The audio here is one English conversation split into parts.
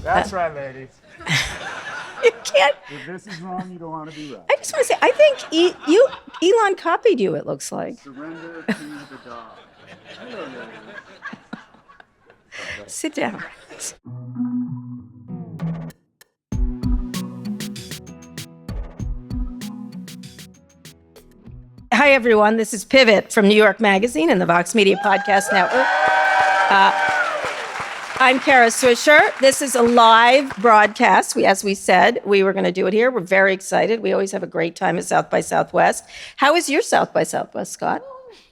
That's right, ladies. You can't. If this is wrong, you don't want to be right. I just want to say, I think Elon copied you, it looks like. Surrender to the dog. Hello, ladies. Sit down. Hi, everyone. This is Pivot from New York Magazine and the Vox Media Podcast Network. I'm Kara Swisher. This is a live broadcast. As we said, we were going to do it here. We're very excited. We always have a great time at South by Southwest. How is your South by Southwest, Scott?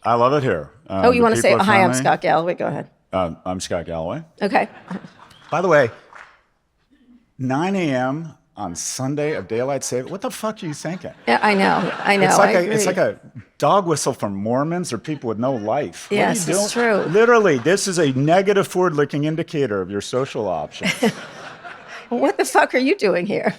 I love it here. You want to say, hi, I'm Scott Galloway. Go ahead. I'm Scott Galloway. Okay. By the way, 9 a.m. on Sunday of daylight saving. What the fuck are you thinking? Yeah, I know. It's like a dog whistle for Mormons or people with no life. Yes, what are you doing? It's true. Literally, this is a negative forward-looking indicator of your social options. Well, what the fuck are you doing here?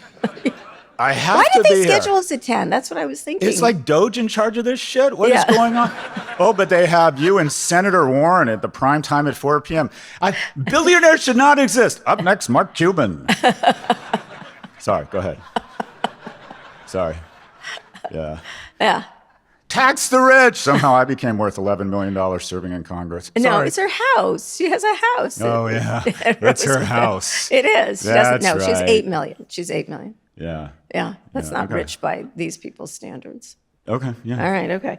I have Why to did be they here. schedule us at 10? That's what I was thinking. It's like Doge in charge of this shit? What is Yeah. going on? Oh, but they have you and Senator Warren at the prime time at 4 p.m. Billionaires should not exist. Up next, Mark Cuban. Sorry, go ahead. Sorry. Yeah. Yeah. Tax the rich. Somehow I became worth $11 million serving in Congress. No, Sorry. it's her house. She has a house. Oh, yeah. That's her house. It is. She That's doesn't. No, she's right. 8 million. She's 8 million. Yeah. Yeah, that's Yeah, not okay. rich by these people's standards. Okay, yeah. All right, okay.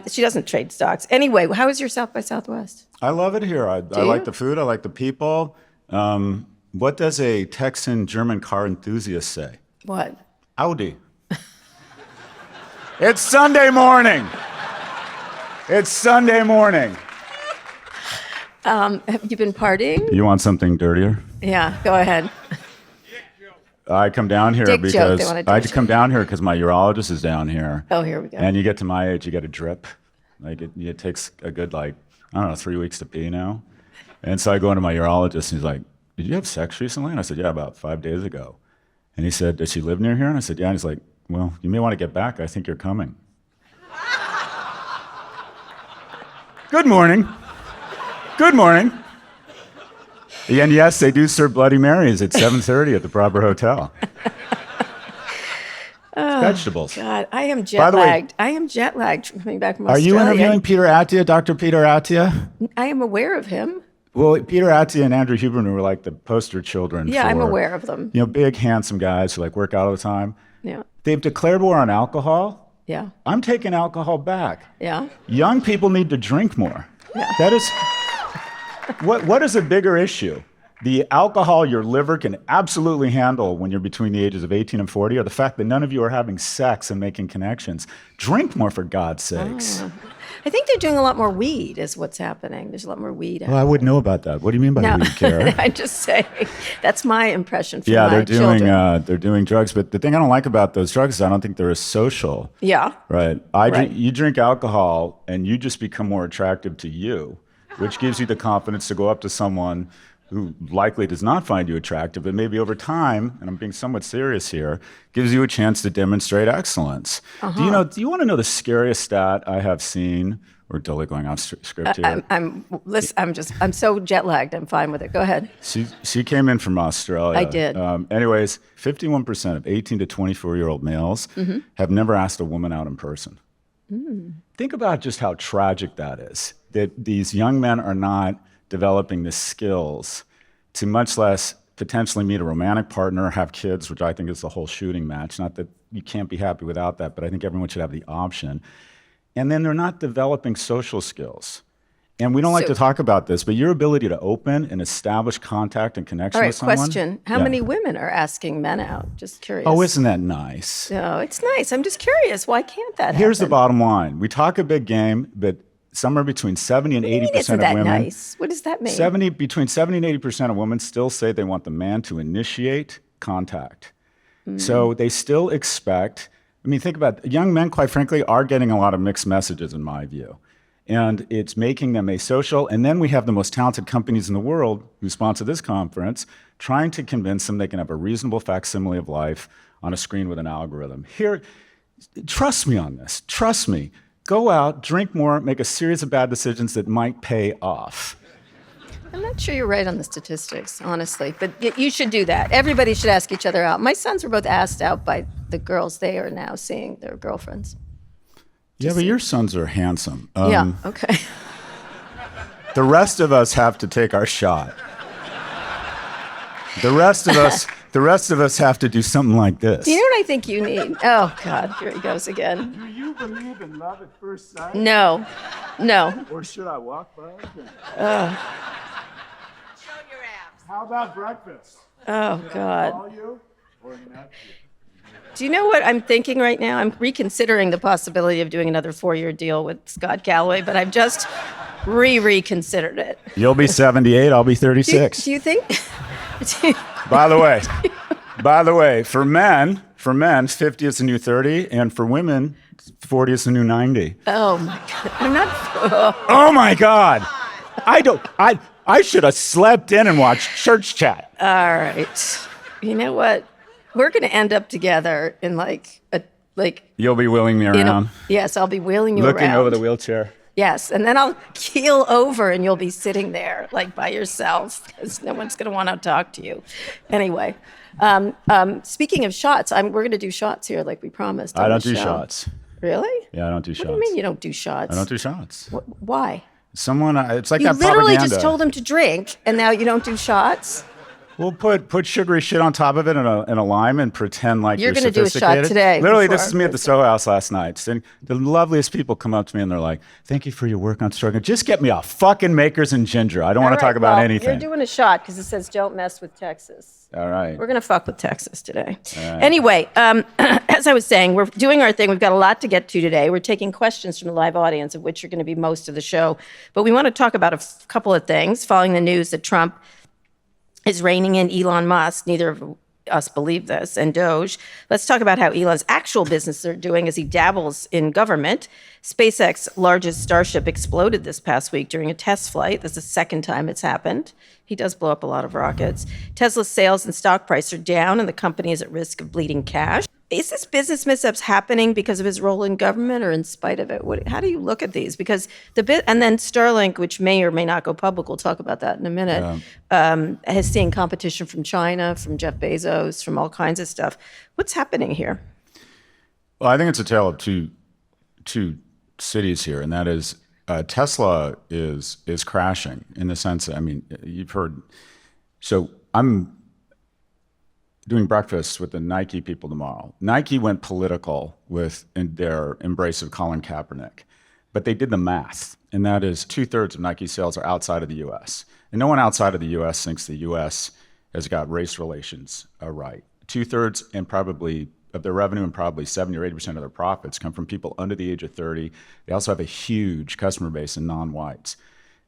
She doesn't trade stocks. Anyway, how is your South by Southwest? I love it here. I you? like the food. I like the people. What does a Texan German car enthusiast say? What? Audi. It's Sunday morning. It's Sunday morning. Have you been partying? You want something dirtier? Yeah, go ahead. I come down here Dick joke, they because want a I dick come down here because my urologist is down here. Oh, here we go. And you get to my age, you get a drip. Like it takes a good 3 weeks to pee now. And so I go into my urologist and he's like, "Did you have sex recently?" And I said, "Yeah, about 5 days ago." And he said, "Does she live near here?" And I said, "Yeah." And he's like, "Well, you may want to get back. I think you're coming." Good morning. Good morning. And yes, they do serve Bloody Marys at 7:30 at the Proper Hotel. Vegetables. God, I am By the way- jet-lagged. I am jet-lagged coming back from Are Australia. you interviewing Peter Attia, Dr. Peter Attia? I am aware of him. Well, Peter Attia and Andrew Huberman were like the poster children Yeah, for, I'm aware of them. big, handsome guys who work out all the time. Yeah, They've declared war on alcohol. yeah, I'm taking alcohol back. yeah. Young people need to drink more. Yeah. That is, what is a bigger issue? The alcohol your liver can absolutely handle when you're between the ages of 18 and 40, or the fact that none of you are having sex and making connections? Drink more, for God's sakes. I think they're doing a lot more weed is what's happening. There's a lot more weed. Well, I wouldn't know about that. What do you mean by No, weed, Kara? I'm just saying. That's my impression from Yeah, my children. they're doing drugs, but the thing I don't like about those drugs is I don't think they're as social. Yeah. Right. Right. You drink alcohol and you just become more attractive to you, which gives you the confidence to go up to someone who likely does not find you attractive, but maybe over time, and I'm being somewhat serious here, gives you a chance to demonstrate excellence. Uh-huh. Do you want to know the scariest stat I have seen? We're totally going off script here. I'm so jet lagged. I'm fine with it. Go ahead. She came in from Australia. I did. Anyways, 51% of 18 to 24-year-old males have never asked a woman out in person. Think about just how tragic that is, that these young men are not developing the skills to, much less potentially meet a romantic partner, have kids, which I think is the whole shooting match. Not that you can't be happy without that, but I think everyone should have the option. And then they're not developing social skills. And we don't like to talk about this, but your ability to open and establish contact and connection All right, with someone. question. How Yeah. many women are asking men out? Just curious. Oh, isn't that nice? No, it's nice. I'm just curious. Why can't that Here's the happen? bottom line. We talk a big game, but somewhere between 70 and 80% Isn't of that women, nice? What does that mean? between 70 and 80% of women still say they want the man to initiate contact. So they still expect, think about it, young men, quite frankly, are getting a lot of mixed messages in my view. And it's making them asocial. And then we have the most talented companies in the world who sponsor this conference trying to convince them they can have a reasonable facsimile of life on a screen with an algorithm. Here, trust me on this. Trust me. Go out, drink more, make a series of bad decisions that might pay off. I'm not sure you're right on the statistics, honestly, but you should do that. Everybody should ask each other out. My sons were both asked out by the girls they are now seeing their girlfriends. Yeah, but your sons are handsome. Yeah, okay. The rest of us have to take our shot. The rest of us have to do something like this. You know what I think you need? Oh, God, here he goes again. Do you believe in love at first sight? No. Or should I walk by? Show your abs. How about breakfast? Oh, God. Call you or not? Do you know what I'm thinking right now? I'm reconsidering the possibility of doing another 4-year deal with Scott Galloway, but I've just reconsidered it. You'll be 78, I'll be 36. Do you think? By the way, for men, 50 is the new 30, and for women, 40 is the new 90. Oh my God! I'm not. Oh my God! I should have slept in and watched church chat. All right. You know what? We're going to end up together in like. You'll be wheeling me around. Yes, I'll be wheeling you Looking around. over the wheelchair. Yes, and then I'll keel over and you'll be sitting there like by yourself because no one's going to want to talk to you. Anyway, speaking of shots, we're going to do shots here like we promised. I don't do shots. Really? Yeah, I don't do shots. What do you mean you don't do shots? I don't do shots. Why? It's like You that literally propaganda. just told him to drink and now you don't do shots? We'll put sugary shit on top of it in a lime and pretend like You're you're gonna do a shot sophisticated. today Literally, before- this is me at the Soho House last night. And the loveliest people come up to me and they're like, "Thank you for your work on struggling. Just get me a fucking Makers and Ginger. I don't want to talk about anything." You're doing a shot because it says don't mess with Texas. All right. We're going to fuck with Texas today. Anyway, as I was saying, we're doing our thing. We've got a lot to get to today. We're taking questions from the live audience, of which are going to be most of the show. But we want to talk about a couple of things following the news that Trump is reining in Elon Musk. Neither of us believe this, and Doge. Let's talk about how Elon's actual business are doing as he dabbles in government. SpaceX's largest Starship exploded this past week during a test flight. That's the second time it's happened. He does blow up a lot of rockets. Tesla's sales and stock price are down, and the company is at risk of bleeding cash. Is this business mishaps happening because of his role in government or in spite of it? How do you look at these? Because and then Starlink, which may or may not go public, we'll talk about that in a minute, has seen competition from China, from Jeff Bezos, from all kinds of stuff. What's happening here? Well, I think it's a tale of two cities here, and that is Tesla is crashing in the sense that, I mean, you've heard. So I'm doing breakfast with the Nike people tomorrow. Nike went political with their embrace of Colin Kaepernick, but they did the math, and that is 2/3 of Nike sales are outside of the U.S. And no one outside of the U.S. thinks the U.S. has got race relations right. 2/3 and probably of their revenue and probably 70 or 80% of their profits come from people under the age of 30. They also have a huge customer base in non-whites.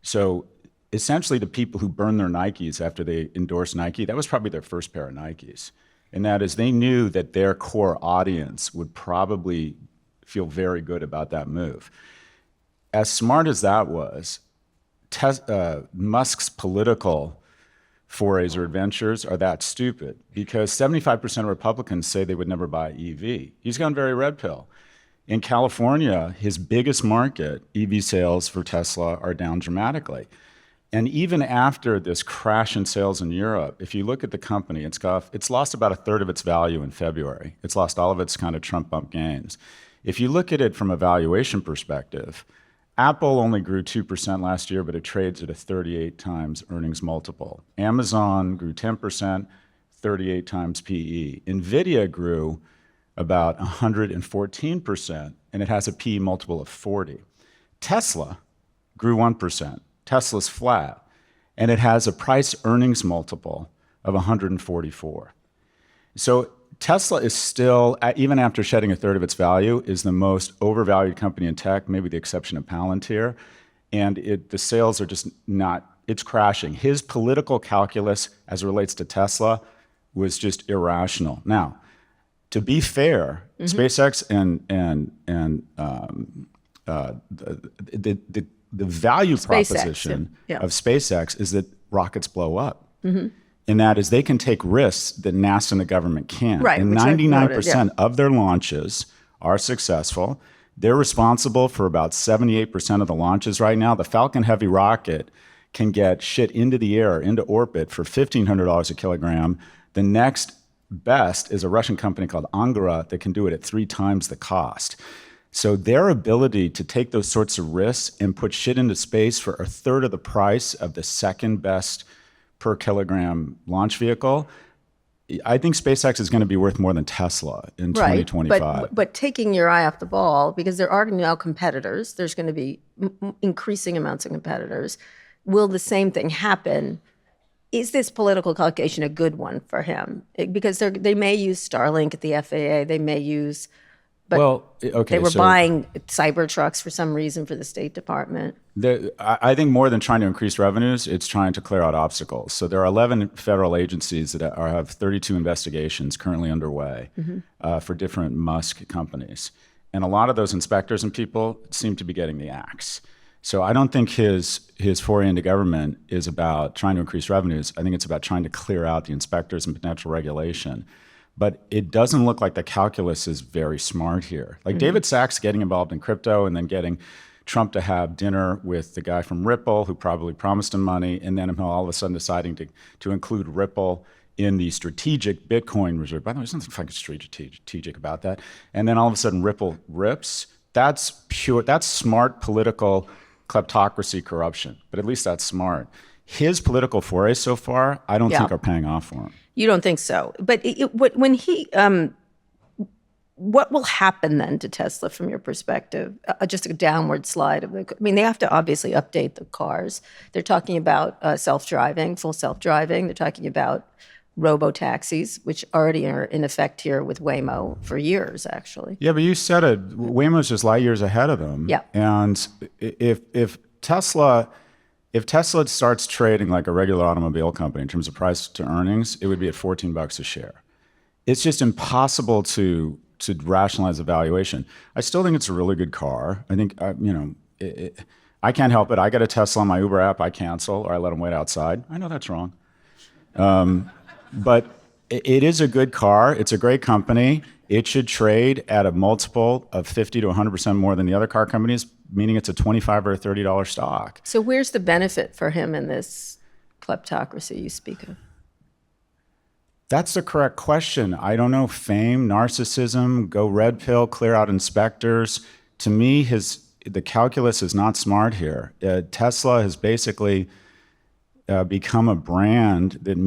So essentially the people who burned their Nikes after they endorsed Nike, that was probably their first pair of Nikes. And that is they knew that their core audience would probably feel very good about that move. As smart as that was, Musk's political forays or adventures are that stupid because 75% of Republicans say they would never buy EV. He's gone very red pill. In California, his biggest market, EV sales for Tesla are down dramatically. And even after this crash in sales in Europe, if you look at the company, it's lost about 1/3 of its value in February. It's lost all of its kind of Trump bump gains. If you look at it from a valuation perspective, Apple only grew 2% last year, but it trades at a 38 times earnings multiple. Amazon grew 10%, 38 times PE. NVIDIA grew about 114%, and it has a PE multiple of 40. Tesla grew 1%. Tesla's flat, and it has a price earnings multiple of 144. So Tesla is still, even after shedding 1/3 of its value, is the most overvalued company in tech, maybe the exception of Palantir. And the sales are just not, it's crashing. His political calculus as it relates to Tesla was just irrational. Now, to be fair, SpaceX and the value proposition of SpaceX is that rockets blow up. And that is they can take risks that NASA and the government can't. Right, and which I've 99% noted, of their launches are successful. They're responsible for about 78% of the launches right now. The Falcon Heavy rocket can get shit into the air, into orbit for $1,500 a kilogram. The next best is a Russian company called Angara that can do it at 3 times the cost. So their ability to take those sorts of risks and put shit into space for a third of the price of the second best per kilogram launch vehicle, I think SpaceX is going to be worth more than Tesla in 2025. But taking your eye off the ball, because there are now competitors, there's going to be increasing amounts of competitors. Will the same thing happen? Is this political calculation a good one for him? Because they may use Starlink at the FAA, they may use, but they were buying Cybertrucks for some reason for the State Department. I think more than trying to increase revenues, it's trying to clear out obstacles. So there are 11 federal agencies that have 32 investigations currently underway for different Musk companies. And a lot of those inspectors and people seem to be getting the axe. So I don't think his foray into government is about trying to increase revenues. I think it's about trying to clear out the inspectors and potential regulation. But it doesn't look like the calculus is very smart here. Like David Sachs getting involved in crypto and then getting Trump to have dinner with the guy from Ripple who probably promised him money, and then him all of a sudden deciding to include Ripple in the strategic Bitcoin reserve. By the way, there's nothing fucking strategic about that. And then all of a sudden Ripple rips. That's smart political kleptocracy corruption, but at least that's smart. His political forays so far, I don't think are paying off for him. You don't think so? But when he, what will happen then to Tesla from your perspective? Just a downward slide of the. I mean, they have to obviously update the cars. They're talking about self-driving, full self-driving. They're talking about robo-taxis, which already are in effect here with Waymo for years, actually. Yeah, but you said it. Waymo's just light years ahead of them. Yeah. And if Tesla starts trading like a regular automobile company in terms of price to earnings, it would be at $14 a share. It's just impossible to rationalize the valuation. I still think it's a really good car. I think, I can't help it. I get a Tesla on my Uber app, I cancel, or I let them wait outside. I know that's wrong. But it is a good car. It's a great company. It should trade at a multiple of 50 to 100% more than the other car companies, meaning it's a $25 or a $30 stock. So where's the benefit for him in this kleptocracy you speak of? That's the correct question. I don't know. Fame, narcissism, go red pill, clear out inspectors. To me, the calculus is not smart here. Tesla has basically become a brand that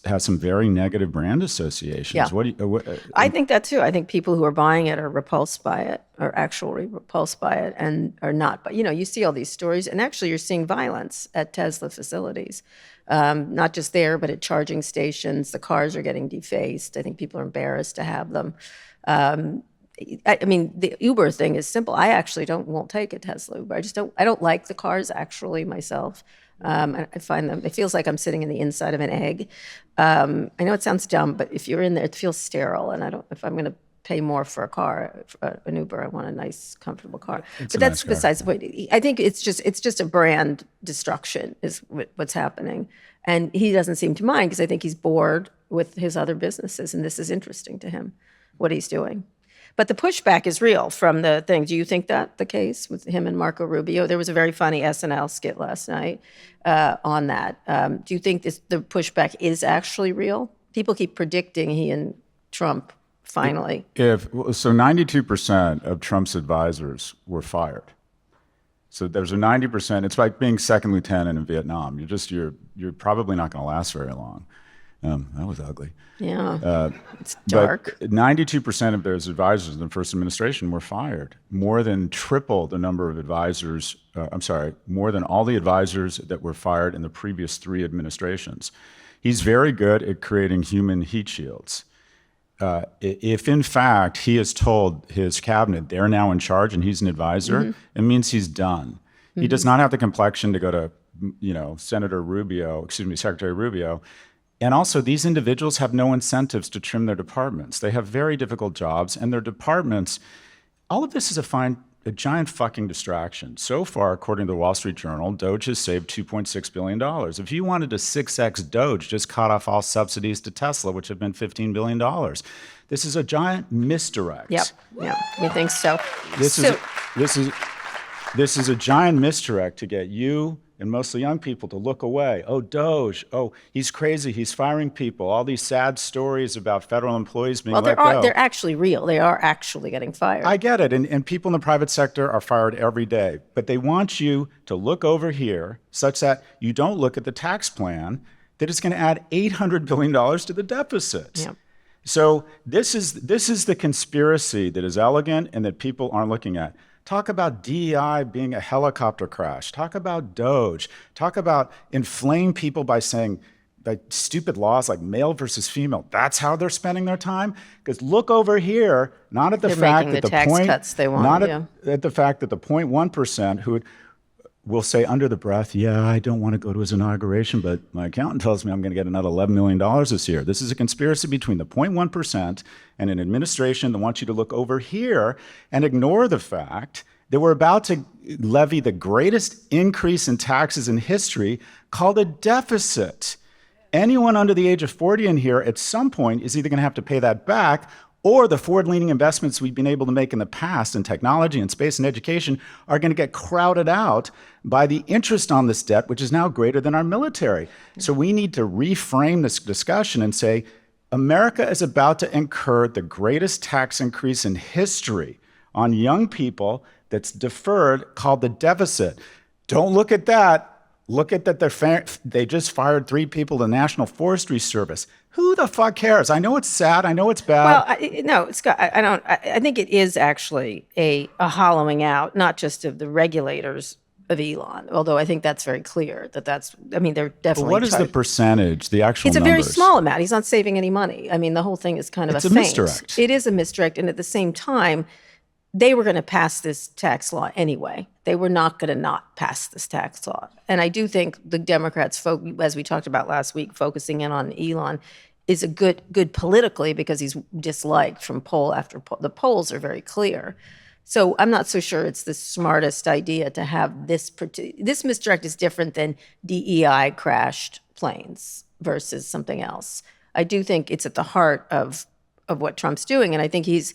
has some very negative brand associations. Yeah. I think that too. I think people who are buying it are repulsed by it, or actually repulsed by it, and are not. But you see all these stories, and actually you're seeing violence at Tesla facilities, not just there, but at charging stations. The cars are getting defaced. I think people are embarrassed to have them. I mean, the Uber thing is simple. I actually won't take a Tesla Uber. I don't like the cars actually myself. I find them, it feels like I'm sitting in the inside of an egg. I know it sounds dumb, but if you're in there, it feels sterile. And if I'm going to pay more for a car, for an Uber, I want a nice, comfortable car. But that's besides the point. I think it's just a brand destruction is what's happening. And he doesn't seem to mind because I think he's bored with his other businesses. And this is interesting to him, what he's doing. But the pushback is real from the thing. Do you think that the case with him and Marco Rubio? There was a very funny SNL skit last night on that. Do you think the pushback is actually real? People keep predicting he and Trump finally. So 92% of Trump's advisors were fired. So there's a 90%. It's like being second lieutenant in Vietnam. You're probably not going to last very long. That was ugly. Yeah, it's dark. But 92% of those advisors in the first administration were fired. More than triple the number of advisors, more than all the advisors that were fired in the previous 3 administrations. He's very good at creating human heat shields. If in fact he has told his cabinet they're now in charge and he's an advisor, it means he's done. He does not have the complexion to go to, Secretary Rubio. And also, these individuals have no incentives to trim their departments. They have very difficult jobs, and their departments, all of this is a giant fucking distraction. So far, according to the Wall Street Journal, Doge has saved $2.6 billion. If you wanted to 6x Doge, just cut off all subsidies to Tesla, which have been $15 billion. This is a giant misdirect. Yep, we think so. This is a giant misdirect to get you and mostly young people to look away. Oh, Doge. Oh, he's crazy. He's firing people. All these sad stories about federal employees being let go. They're actually real. They are actually getting fired. I get it. And people in the private sector are fired every day. But they want you to look over here such that you don't look at the tax plan that is going to add $800 billion to the deficit. Yeah. So this is the conspiracy that is elegant and that people aren't looking at. Talk about DEI being a helicopter crash. Talk about Doge. Talk about inflame people by saying like stupid laws like male versus female. That's how they're spending their time. Because look over here, not at the fact that the tax point, cuts they want, not at the fact that the 0.1% who will say under the breath, yeah, I don't want to go to his inauguration, but my accountant tells me I'm going to get another $11 million this year. This is a conspiracy between the 0.1% and an administration that wants you to look over here and ignore the fact that we're about to levy the greatest increase in taxes in history called a deficit. Anyone under the age of 40 in here at some point is either going to have to pay that back, or the forward-leaning investments we've been able to make in the past in technology and space and education are going to get crowded out by the interest on this debt, which is now greater than our military. So we need to reframe this discussion and say, America is about to incur the greatest tax increase in history on young people that's deferred, called the deficit. Don't look at that. Look at that they just fired 3 people in the National Forestry Service. Who the fuck cares? I know it's sad. I know it's bad. Well, no, Scott, I think it is actually a hollowing out, not just of the regulators of Elon, although I think that's very clear they're definitely. But what is the percentage, the actual It's a numbers? very small amount. He's not saving any money. I mean, the whole thing is kind of It's a a feint. misdirect. It is a misdirect. And at the same time, they were going to pass this tax law anyway. They were not going to not pass this tax law. And I do think the Democrats, as we talked about last week, focusing in on Elon is a good politically because he's disliked from poll after poll. The polls are very clear. So I'm not so sure it's the smartest idea to have this misdirect is different than DEI crashed planes versus something else. I do think it's at the heart of what Trump's doing, and I think he's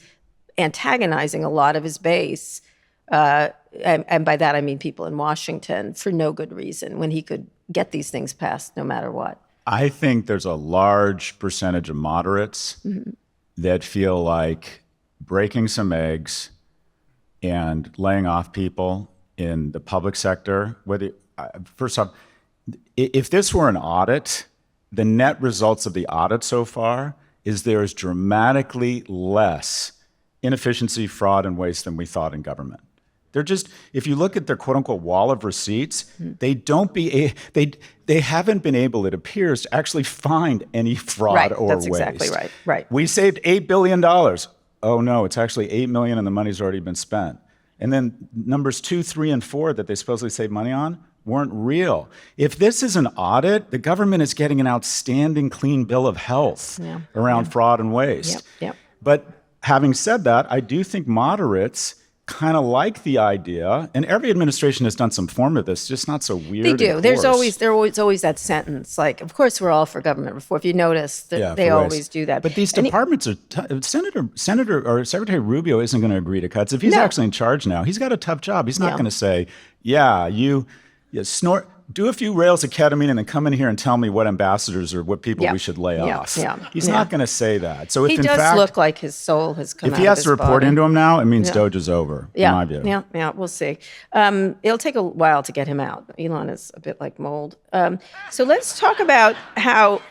antagonizing a lot of his base, and by that I mean people in Washington, for no good reason, when he could get these things passed no matter what. I think there's a large percentage of moderates that feel like breaking some eggs and laying off people in the public sector. First off, if this were an audit, the net results of the audit so far is there is dramatically less inefficiency, fraud, and waste than we thought in government. They're just, if you look at their quote unquote wall of receipts, they haven't been able, it appears, to actually find any fraud or that's waste. Exactly right. Right. We saved $8 billion. Oh no, it's actually $8 million and the money's already been spent. And then numbers 2, 3, and 4 that they supposedly saved money on weren't real. If this is an audit, the government is getting an outstanding clean bill of health around fraud and waste. Yep. But having said that, I do think moderates kind of like the idea, and every administration has done some form of this, just not so weird. They do. and There's coarse. always that sentence, like, of course we're all for government reform. If you notice, they always do that. But these departments are, Senator or Secretary Rubio isn't going to agree to cuts. If he's actually in charge now, he's got a tough job. He's not going to say, do a few rails of ketamine and then come in here and tell me what ambassadors or what people we should lay off. He's not going to say that. So if he in does fact, look like his soul has come out if he of has his to report body. into him now, it means Doge is over, in my view. Yeah, we'll see. It'll take a while to get him out. Elon is a bit like mold. So let's talk about how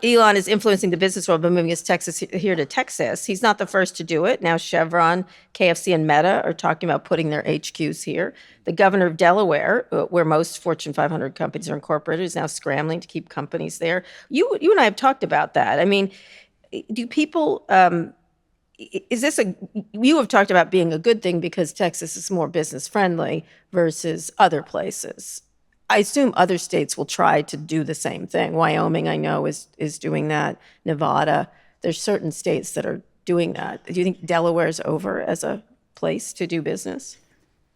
Elon is influencing the business world by moving his here to Texas. He's not the first to do it. Now Chevron, KFC, and Meta are talking about putting their HQs here. The governor of Delaware, where most Fortune 500 companies are incorporated, is now scrambling to keep companies there. You and I have talked about that. I mean, do people... you have talked about being a good thing because Texas is more business friendly versus other places. I assume other states will try to do the same thing. Wyoming, I know, is doing that. Nevada. There's certain states that are doing that. Do you think Delaware's over as a place to do business?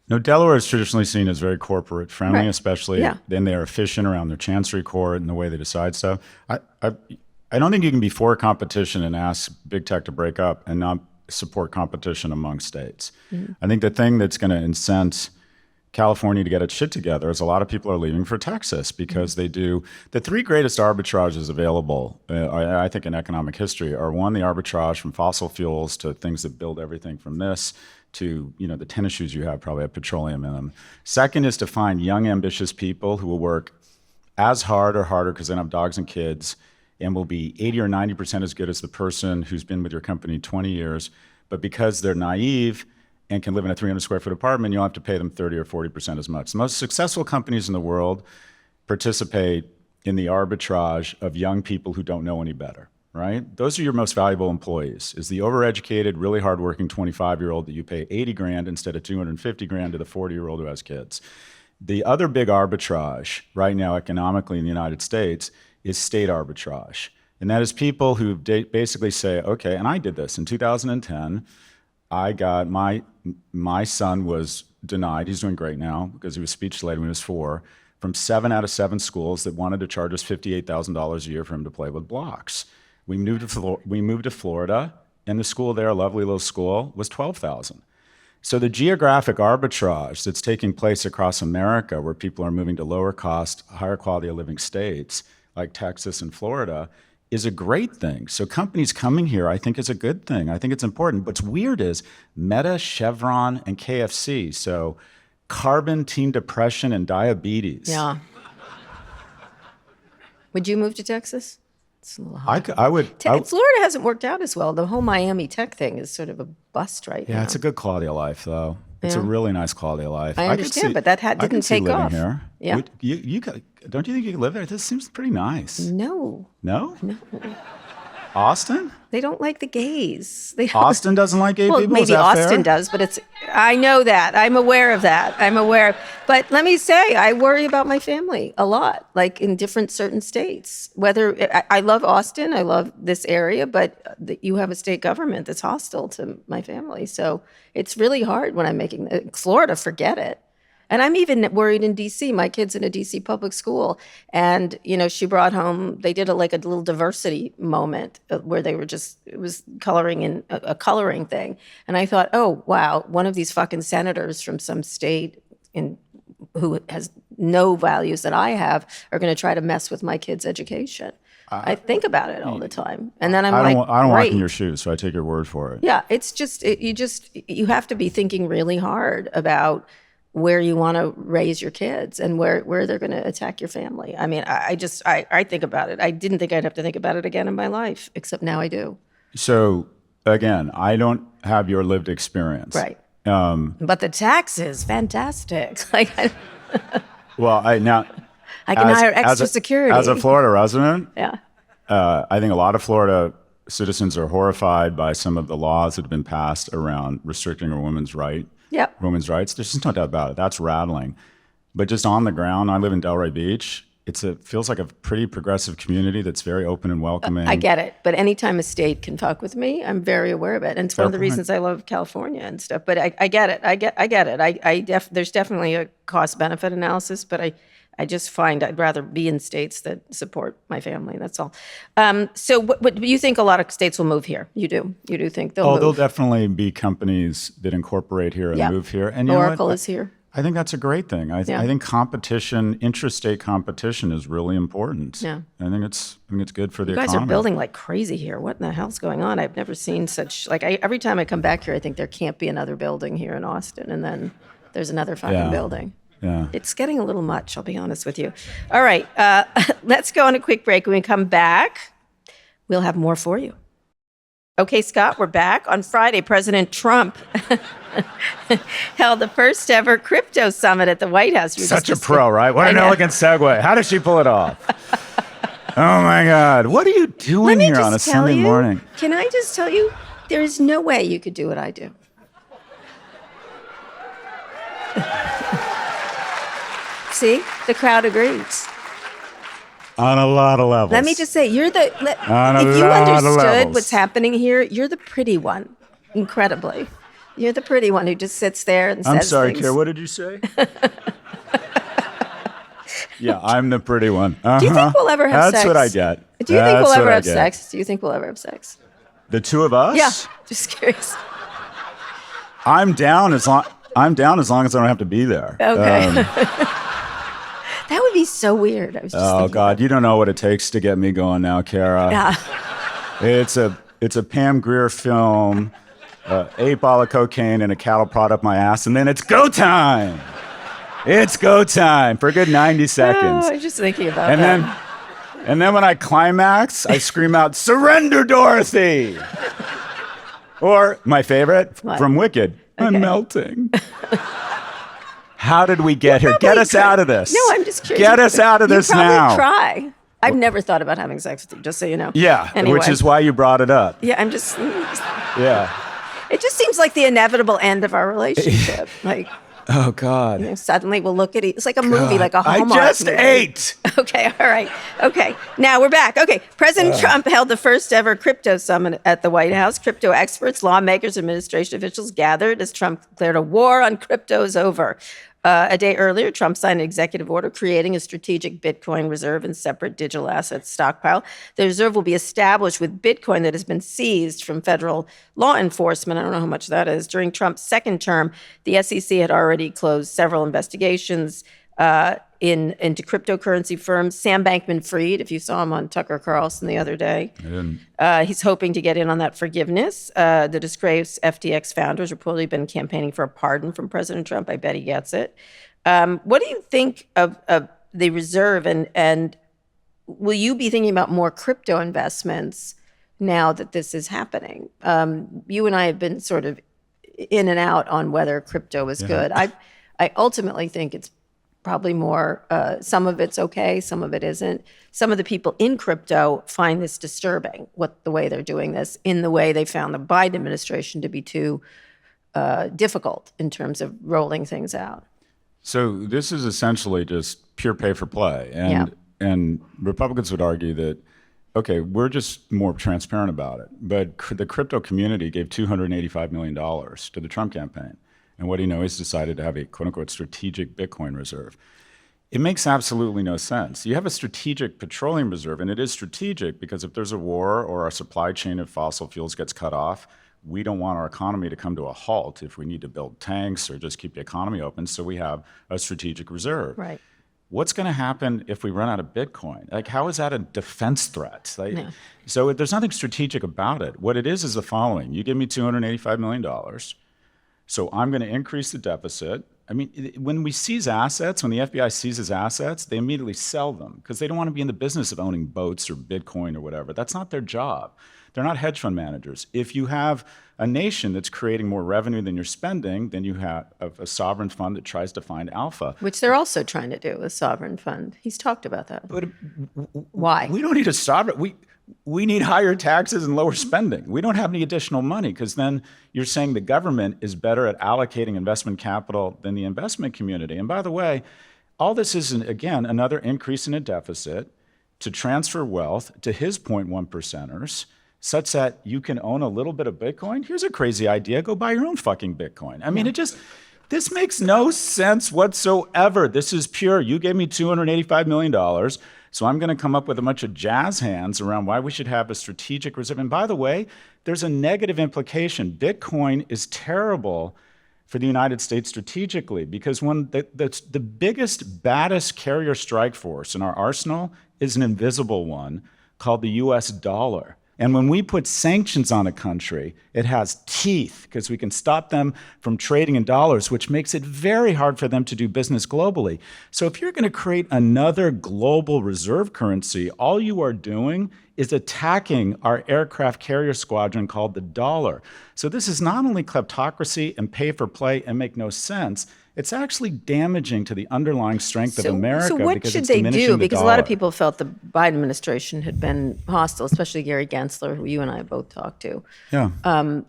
No, Delaware is traditionally seen as very corporate friendly, Right. especially then they're efficient around their chancery court and the way they decide stuff. I don't think you can be for competition and ask big tech to break up and not support competition among states. I think the thing that's going to incent California to get its shit together is a lot of people are leaving for Texas because they do the three greatest arbitrages available, I think, in economic history are one, the arbitrage from fossil fuels to things that build everything from this to, the tennis shoes you have probably have petroleum in them. Second is to find young, ambitious people who will work as hard or harder because they don't have dogs and kids and will be 80 or 90% as good as the person who's been with your company 20 years. But because they're naive and can live in a 300 square foot apartment, you'll have to pay them 30 or 40% as much. The most successful companies in the world participate in the arbitrage of young people who don't know any better, right? Those are your most valuable employees, is the overeducated, really hardworking 25-year-old that you pay 80 grand instead of 250 grand to the 40-year-old who has kids. The other big arbitrage right now economically in the United States is state arbitrage. And that is people who basically say, okay, and I did this in 2010, I got my son was denied. He's doing great now because he was speech delayed when he was 4, from 7 out of 7 schools that wanted to charge us $58,000 a year for him to play with blocks. We moved to Florida, and the school there, a lovely little school, was $12,000. So the geographic arbitrage that's taking place across America, where people are moving to lower cost, higher quality of living states like Texas and Florida, is a great thing. So companies coming here, I think, is a good thing. I think it's important. What's weird is Meta, Chevron, and KFC. So carbon, teen depression, and diabetes. Yeah. Would you move to Texas? It's a little hard. I would. Florida hasn't worked out as well. The whole Miami tech thing is sort of a bust right now. Yeah, it's a good quality of life, though. It's a really nice quality of life. I understand, but that didn't take off. Here. Yeah. Don't you think you could live there? This seems pretty nice. No. No? No. Austin? They don't like the gays. Austin doesn't like gay well, people? Maybe Austin does, but I know that. I'm aware of that. But let me say, I worry about my family a lot, like in different certain states. I love Austin, I love this area, but you have a state government that's hostile to my family. So it's really hard when I'm making Florida, forget it. And I'm even worried in D.C. My kid's in a D.C. public school. And, she brought home, they did a little diversity moment where they were it was coloring in a coloring thing. And I thought, oh, wow, one of these fucking senators from some state who has no values that I have are going to try to mess with my kid's education. I think about it all the time. And then I don't walk in your shoes, so I take your word for it. Yeah, it's just, you have to be thinking really hard about where you want to raise your kids and where they're going to attack your family. I mean, I think about it. I didn't think I'd have to think about it again in my life, except now I do. So, again, I don't have your lived experience. Right. But the taxes, fantastic. Well, I can hire extra security. As a Florida resident, yeah. I think a lot of Florida citizens are horrified by some of the laws that have been passed around restricting a woman's rights. There's just no doubt about it. That's rattling. But just on the ground, I live in Delray Beach. It feels like a pretty progressive community that's very open and welcoming. I get it. But anytime a state can fuck with me, I'm very aware of it. And it's one of the reasons I love California and stuff. But I get it. I get it. There's definitely a cost-benefit analysis, but I just find I'd rather be in states that support my family. That's all. So what you think a lot of states will move here? You do think they'll move? There'll definitely be companies that incorporate here and move here. And Oracle is here. I think that's a great thing. I think competition, intrastate competition is really important. Yeah. I think it's good for the economy. You guys are building like crazy here. What in the hell's going on? I've never seen such, every time I come back here, I think there can't be another building here in Austin. And then there's another fucking building. Yeah. It's getting a little much, I'll be honest with you. All right, let's go on a quick break. When we come back, we'll have more for you. Okay, Scott, we're back. On Friday, President Trump held the first ever crypto summit at the White House. Such a pro, right? What an elegant segue. How does she pull it off? Oh, my God. What are you doing here on a Sunday morning? Can I just tell you, there is no way you could do what I do. See, the crowd agrees. On a lot of levels. Let me just say, if you understood what's happening here, you're the pretty one, incredibly. You're the pretty one who just sits there and says I'm sorry, things. Kira, what did you say? Yeah, I'm the pretty one. Do you think we'll ever have sex? That's what I get. Do you think we'll ever have sex? Do you think we'll ever have sex? The two of us? Yeah, just curious. I'm down as long I'm down as long as I don't have to be there. Okay. That would be so weird. I was just thinking God, you don't know what it takes to get me going now, Kara. Yeah. It's a Pam Grier film, 8 ball of cocaine and a cattle prod up my ass, and then it's go time. It's go time for a good 90 seconds. I was just thinking about that. And then when I climax, I scream out, "Surrender, Dorothy!" Or my favorite from Wicked, "I'm melting." How did we get here? Get us out of this. No, I'm just curious. Get us out of this now. Try. I've never thought about having sex with you, just so you know. Yeah, anyway. Which is why you brought it up. Yeah, Yeah. It just seems like the inevitable end of our relationship. Like, oh, God. Suddenly we'll look at it. It's like a movie, like a Hallmark I just movie. ate. Okay, all right. Okay, now we're back. Okay, President Trump held the first ever crypto summit at the White House. Crypto experts, lawmakers, administration officials gathered as Trump declared a war on crypto is over. A day earlier, Trump signed an executive order creating a strategic Bitcoin reserve and separate digital assets stockpile. The reserve will be established with Bitcoin that has been seized from federal law enforcement. I don't know how much that is. During Trump's second term, the SEC had already closed several investigations into cryptocurrency firms. Sam Bankman-Fried, if you saw him on Tucker Carlson the other day, he's hoping to get in on that forgiveness. The disgraced FTX founder has reportedly been campaigning for a pardon from President Trump. I bet he gets it. What do you think of the reserve, and will you be thinking about more crypto investments now that this is happening? You and I have been sort of in and out on whether crypto is good. I ultimately think it's probably more, some of it's okay, some of it isn't. Some of the people in crypto find this disturbing, the way they're doing this, in the way they found the Biden administration to be too difficult in terms of rolling things out. So this is essentially just pure pay for play. And Republicans would argue that, okay, we're just more transparent about it. But the crypto community gave $285 million to the Trump campaign. And what do you know? He's decided to have a quote-unquote strategic Bitcoin reserve. It makes absolutely no sense. You have a strategic petroleum reserve, and it is strategic because if there's a war or our supply chain of fossil fuels gets cut off, we don't want our economy to come to a halt if we need to build tanks or just keep the economy open, so we have a strategic reserve. Right. What's going to happen if we run out of Bitcoin? Like, how is that a defense threat? No. So there's nothing strategic about it. What it is the following. You give me $285 million, so I'm going to increase the deficit. I mean, when we seize assets, when the FBI seizes assets, they immediately sell them because they don't want to be in the business of owning boats or Bitcoin or whatever. That's not their job. They're not hedge fund managers. If you have a nation that's creating more revenue than you're spending, then you have a sovereign fund that tries to find alpha. Which they're also trying to do, a sovereign fund. He's talked about that. But why? We don't need a sovereign. We need higher taxes and lower spending. We don't have any additional money because then you're saying the government is better at allocating investment capital than the investment community. And by the way, all this is, again, another increase in a deficit to transfer wealth to his 0.1%ers such that you can own a little bit of Bitcoin. Here's a crazy idea. Go buy your own fucking Bitcoin. I mean, this makes no sense whatsoever. This is pure. You gave me $285 million. So I'm going to come up with a bunch of jazz hands around why we should have a strategic reserve. And by the way, there's a negative implication. Bitcoin is terrible for the United States strategically because the biggest, baddest carrier strike force in our arsenal is an invisible one called the US dollar. And when we put sanctions on a country, it has teeth because we can stop them from trading in dollars, which makes it very hard for them to do business globally. So if you're going to create another global reserve currency, all you are doing is attacking our aircraft carrier squadron called the dollar. So this is not only kleptocracy and pay for play and make no sense, it's actually damaging to the underlying strength of America. So what because should it's they diminishing do? the Because a dollar. lot of people felt the Biden administration had been hostile, especially Gary Gensler, who you and I both talked to. Yeah.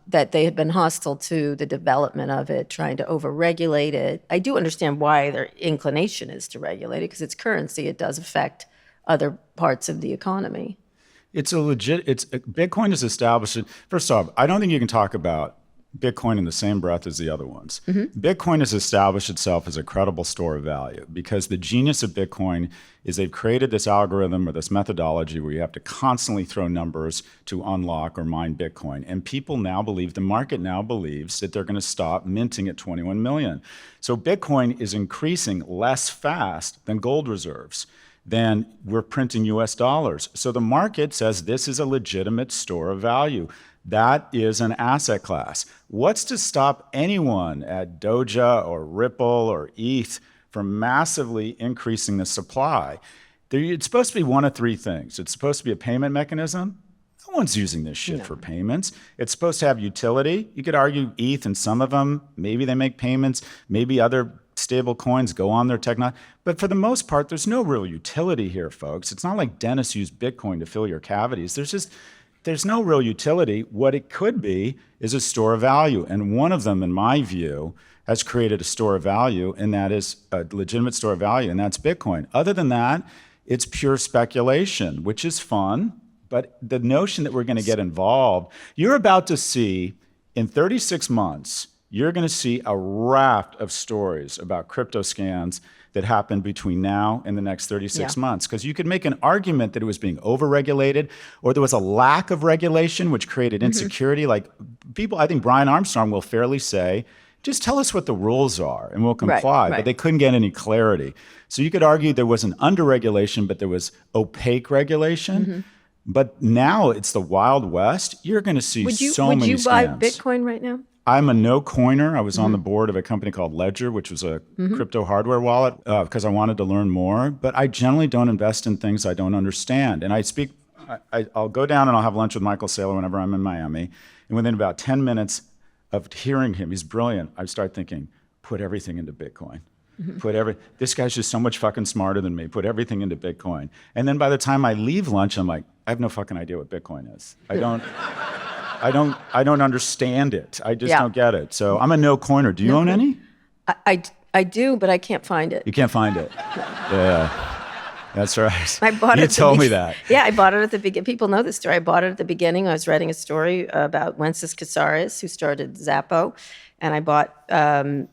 That they had been hostile to the development of it, trying to over-regulate it. I do understand why their inclination is to regulate it, because it's currency. It does affect other parts of the economy. Bitcoin is established. First off, I don't think you can talk about Bitcoin in the same breath as the other ones. Bitcoin has established itself as a credible store of value because the genius of Bitcoin is they've created this algorithm or this methodology where you have to constantly throw numbers to unlock or mine Bitcoin. And people now believe, the market now believes that they're going to stop minting at 21 million. So Bitcoin is increasing less fast than gold reserves. Then we're printing US dollars. So the market says this is a legitimate store of value. That is an asset class. What's to stop anyone at Doja or Ripple or ETH from massively increasing the supply? It's supposed to be one of three things. It's supposed to be a payment mechanism. No one's using this shit for payments. It's supposed to have utility. You could argue ETH and some of them, maybe they make payments, maybe other stable coins go on their technology. But for the most part, there's no real utility here, folks. It's not like dentists use Bitcoin to fill your cavities. There's no real utility. What it could be is a store of value. And one of them, in my view, has created a store of value, and that is a legitimate store of value, and that's Bitcoin. Other than that, it's pure speculation, which is fun. But the notion that we're going to get involved, you're about to see in 36 months, you're going to see a raft of stories about crypto scams that happened between now and the next 36 months. Because you could make an argument that it was being overregulated or there was a lack of regulation, which created insecurity. Like people, I think Brian Armstrong will fairly say, just tell us what the rules are and we'll comply. But they couldn't get any clarity. So you could argue there was an under-regulation, but there was opaque regulation. But now it's the Wild West. You're going to see so many scams. Would you buy Bitcoin right now? I'm a no coiner. I was on the board of a company called Ledger, which was a crypto hardware wallet, because I wanted to learn more. But I generally don't invest in things I don't understand. And I'll go down and I'll have lunch with Michael Saylor whenever I'm in Miami. And within about 10 minutes of hearing him, he's brilliant, I start thinking, put everything into Bitcoin. This guy's just so much fucking smarter than me. Put everything into Bitcoin. And then by the time I leave lunch, I'm like, I have no fucking idea what Bitcoin is. I don't understand it. I just don't get it. So I'm a no coiner. Do you own any? I do, but I can't find it. You can't find it. Yeah. That's right. I bought it. You told me that. Yeah, I bought it at the beginning. People know this story. I bought it at the beginning. I was writing a story about Wences Casares, who started Zappo, and I bought 10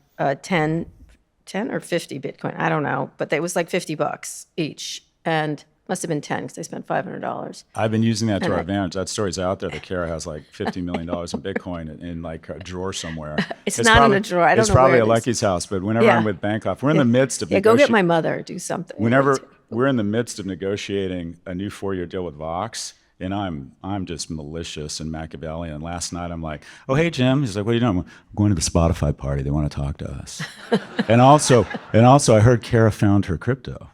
or 50 Bitcoin. I don't know, but it was like $50 each, and must have been 10 because I spent $500. I've been using that to our advantage. That story's out there that Kara has like $50 million in Bitcoin in like a drawer somewhere. It's not probably in a drawer. I don't know. It's probably at Lucky's house, but whenever I'm with Bancroft, we're in the midst of go get my mother, do something. Whenever we're in the midst of negotiating a new 4-year deal with Vox, and I'm just malicious and Machiavellian. Last night I'm like, oh, hey, Jim. He's like, what are you doing? I'm going to the Spotify party. They want to talk to us. and also I heard Kara found her crypto.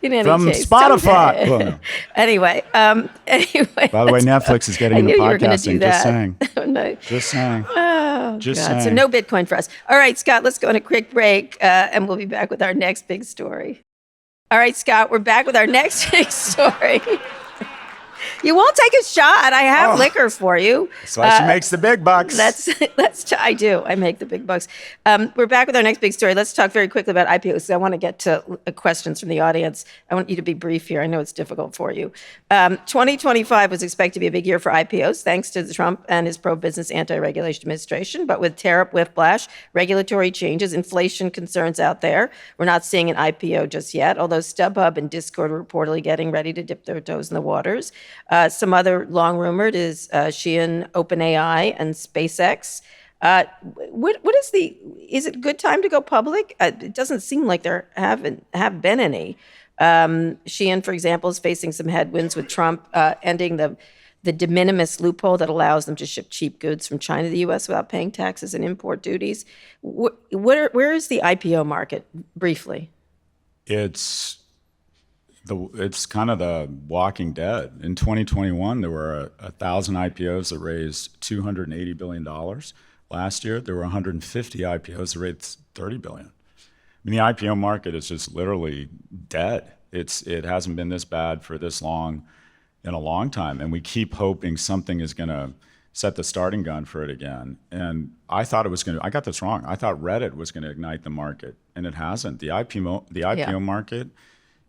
From Spotify. Well, no. Anyway. By the way, Netflix is getting into podcasting. Just saying. No. Just saying. Oh, just God. saying. So no Bitcoin for us. All right, Scott, let's go on a quick break, and we'll be back with our next big story. All right, Scott, we're back with our next big story. You won't take a shot. I have liquor for you. That's why she makes the big bucks. I do. I make the big bucks. We're back with our next big story. Let's talk very quickly about IPOs because I want to get to questions from the audience. I want you to be brief here. I know it's difficult for you. 2025 was expected to be a big year for IPOs thanks to Trump and his pro-business anti-regulation administration. But with tariff whiplash, regulatory changes, inflation concerns out there, we're not seeing an IPO just yet, although StubHub and Discord are reportedly getting ready to dip their toes in the waters. Some other long rumored is Shein, OpenAI, and SpaceX. Is it a good time to go public? It doesn't seem like there have been any. Shein, for example, is facing some headwinds with Trump ending the de minimis loophole that allows them to ship cheap goods from China to the U.S. without paying taxes and import duties. Where is the IPO market, briefly? It's kind of the Walking Dead. In 2021, there were 1,000 IPOs that raised $280 billion. Last year, there were 150 IPOs that raised $30 billion. I mean, the IPO market is just literally dead. It hasn't been this bad for this long in a long time, and we keep hoping something is going to set the starting gun for it again. And I thought it was going to. I got this wrong. I thought Reddit was going to ignite the market, and it hasn't. The IPO market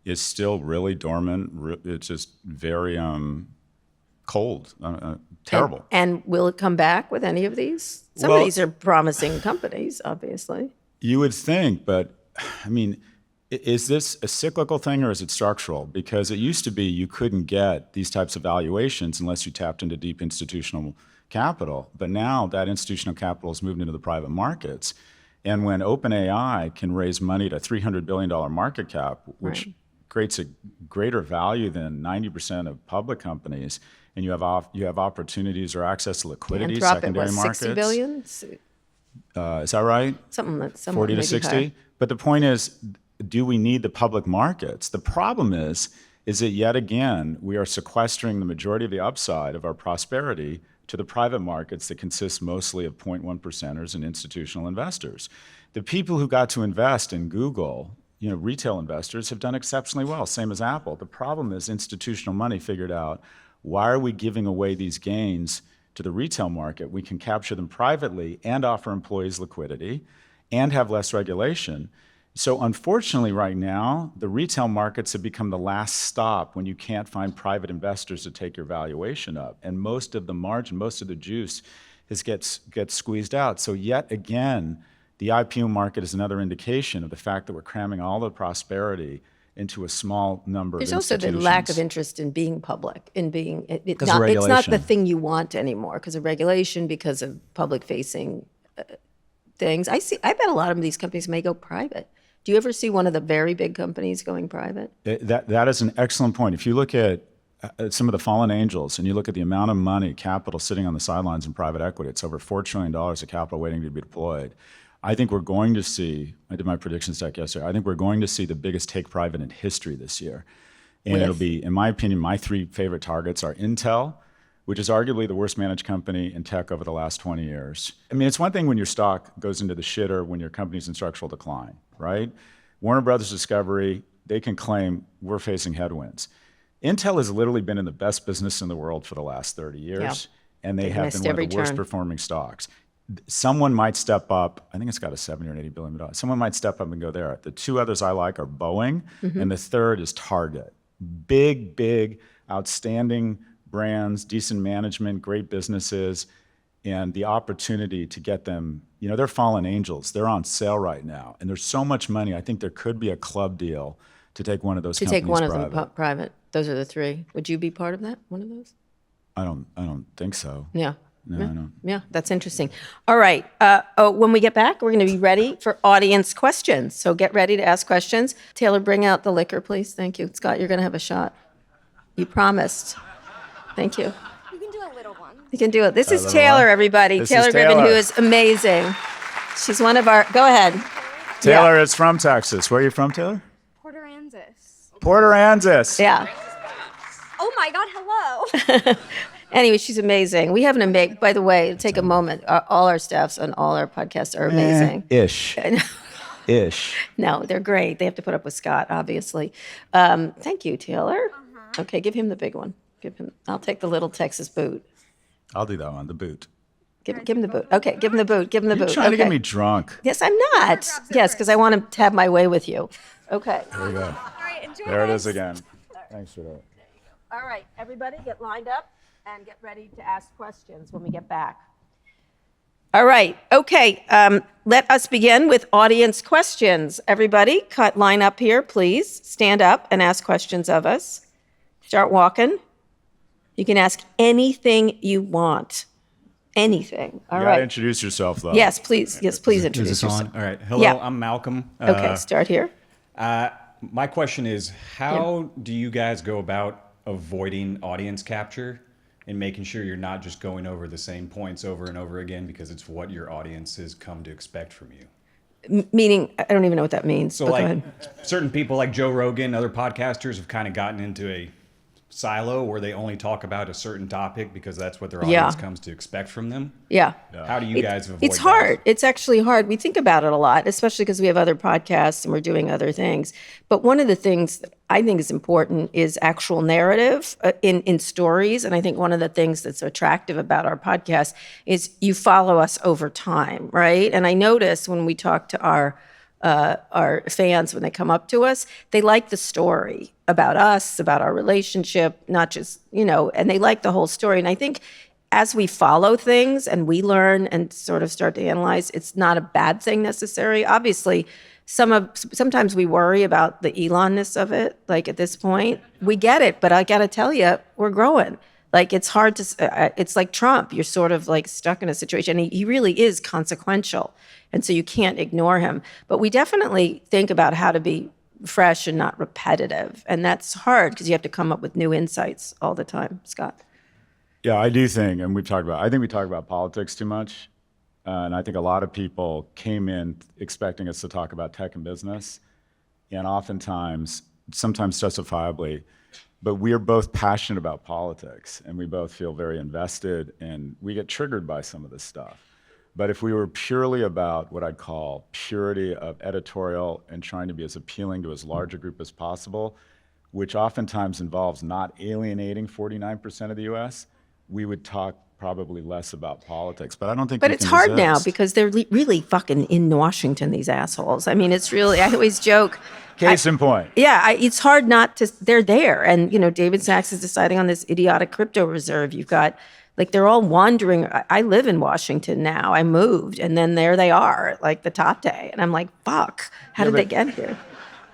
is still really dormant. It's just very cold, terrible. And will it come back with any of these? Some of these are promising companies, obviously. You would think, but I mean, is this a cyclical thing or is it structural? Because it used to be you couldn't get these types of valuations unless you tapped into deep institutional capital. But now that institutional capital has moved into the private markets. And when OpenAI can raise money to $300 billion market cap, which creates a greater value than 90% of public companies, and you have opportunities or access to liquidity, secondary markets. 60 billion? Is that right? Something like 40 to 60. But the point is, do we need the public markets? The problem is that yet again, we are sequestering the majority of the upside of our prosperity to the private markets that consist mostly of 0.1 percenters and institutional investors. The people who got to invest in Google, retail investors, have done exceptionally well, same as Apple. The problem is institutional money figured out, why are we giving away these gains to the retail market? We can capture them privately and offer employees liquidity and have less regulation. So unfortunately right now, the retail markets have become the last stop when you can't find private investors to take your valuation up. And most of the margin, most of the juice gets squeezed out. So yet again, the IPO market is another indication of the fact that we're cramming all the prosperity into a small number of institutions. There's also the lack of interest in being public, in being, it's regulation. not the thing you want anymore because of regulation, because of public-facing things. I bet a lot of these companies may go private. Do you ever see one of the very big companies going private? That is an excellent point. If you look at some of the fallen angels and you look at the amount of money, capital sitting on the sidelines in private equity, it's over $4 trillion of capital waiting to be deployed. I think we're going to see, I did my predictions deck yesterday, I think we're going to see the biggest take private in history this year. And it'll be, in my opinion, my three favorite targets are Intel, which is arguably the worst managed company in tech over the last 20 years. I mean, it's one thing when your stock goes into the shitter when your company's in structural decline, right? Warner Brothers Discovery, they can claim we're facing headwinds. Intel has literally been in the best business in the world for the last 30 years, and they have been one of the worst performing stocks. Someone might step up, I think it's got a $70 or $80 billion. Someone might step up and go there. The two others I like are Boeing, and the third is Target. Big, outstanding brands, decent management, great businesses, and the opportunity to get them, they're fallen angels. They're on sale right now. And there's so much money. I think there could be a club deal to take one of those companies private. To take one of them private. Those are the three. Would you be part of that, one of those? I don't think so. Yeah. No, I don't. Yeah, that's interesting. All right. When we get back, we're going to be ready for audience questions. So get ready to ask questions. Taylor, bring out the liquor, please. Thank you. Scott, you're going to have a shot. You promised. Thank you. You can do a little one. You can do it. This is Taylor, everybody. Taylor Griffin, who is amazing. She's one of our, go ahead. Taylor is from Texas. Where are you from, Taylor? Port Aransas. Port Aransas. Yeah. Oh my God, hello. Anyway, she's amazing. We have by the way, take a moment. All our staffs on all our podcasts are amazing. Ish. No, they're great. They have to put up with Scott, obviously. Thank you, Taylor. Okay, give him the big one. I'll take the little Texas boot. I'll do that one, the boot. Give him the boot. Okay, give him the boot. You're trying to get me drunk. Yes, I'm not. Yes, because I want to have my way with you. Okay. There we go. All right, enjoy. There it is again. Thanks for that. All right, everybody get lined up and get ready to ask questions when we get back. All right, okay, let us begin with audience questions. Everybody, line up here, please. Stand up and ask questions of us. Start walking. You can ask anything you want. Anything. All right. You gotta introduce yourself, though. Yes, please. Yes, please introduce Is this yourself. on? All right. Hello, Yeah. I'm Malcolm. Okay, start here. My question is, how do you guys go about avoiding audience capture and making sure you're not just going over the same points over and over again because it's what your audience has come to expect from you? Meaning, I don't even know what that means. So but go like ahead. certain people like Joe Rogan, other podcasters have kind of gotten into a silo where they only talk about a certain topic because that's what their audience comes to expect from them. Yeah. How do you guys avoid It's that? hard. It's actually hard. We think about it a lot, especially because we have other podcasts and we're doing other things. But one of the things that I think is important is actual narrative in stories. And I think one of the things that's so attractive about our podcast is you follow us over time, right? And I notice when we talk to our our fans when they come up to us. They like the story about us, about our relationship, not just, and they like the whole story. And I think as we follow things and we learn and sort of start to analyze, it's not a bad thing necessarily. Obviously, sometimes we worry about the Elon-ness of it. Like at this point, we get it, but I got to tell you, we're growing. Like it's hard to, it's like Trump. You're sort of like stuck in a situation. He really is consequential. And so you can't ignore him. But we definitely think about how to be fresh and not repetitive. And that's hard because you have to come up with new insights all the time. Scott? Yeah, I do think, and I think we talk about politics too much. And I think a lot of people came in expecting us to talk about tech and business. And oftentimes, sometimes justifiably, but we are both passionate about politics and we both feel very invested and we get triggered by some of this stuff. But if we were purely about what I'd call purity of editorial and trying to be as appealing to as large a group as possible, which oftentimes involves not alienating 49% of the US, we would talk probably less about politics. But I don't think But it's hard now because they're really fucking in Washington, these assholes. I mean, it's really, I always joke. Case in point. Yeah, it's hard not to, they're there. And, David Sachs is deciding on this idiotic crypto reserve. You've got, like, they're all wandering. I live in Washington now. I moved, and then there they are, like the top day. And I'm like, fuck, how did they get here?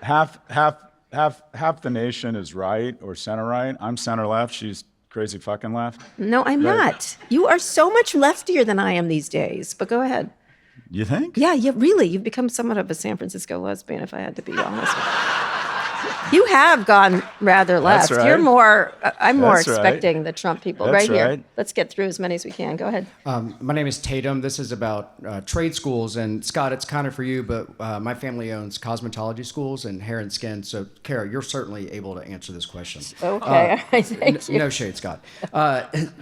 Half the nation is right or center right. I'm center left. She's crazy fucking left. No, I'm not. You are so much leftier than I am these days. But go ahead. You think? Yeah, really. You've become somewhat of a San Francisco lesbian, if I had to be honest. You have gone rather left. That's right. You're more, I'm more That's right. expecting the Trump people. That's right here. right. Let's get through as many as we can. Go ahead. My name is Tatum. This is about trade schools. And Scott, it's kind of for you, but my family owns cosmetology schools and hair and skin. So, Kara, you're certainly able to answer this question. Okay. All right. Thank you. No shade, Scott.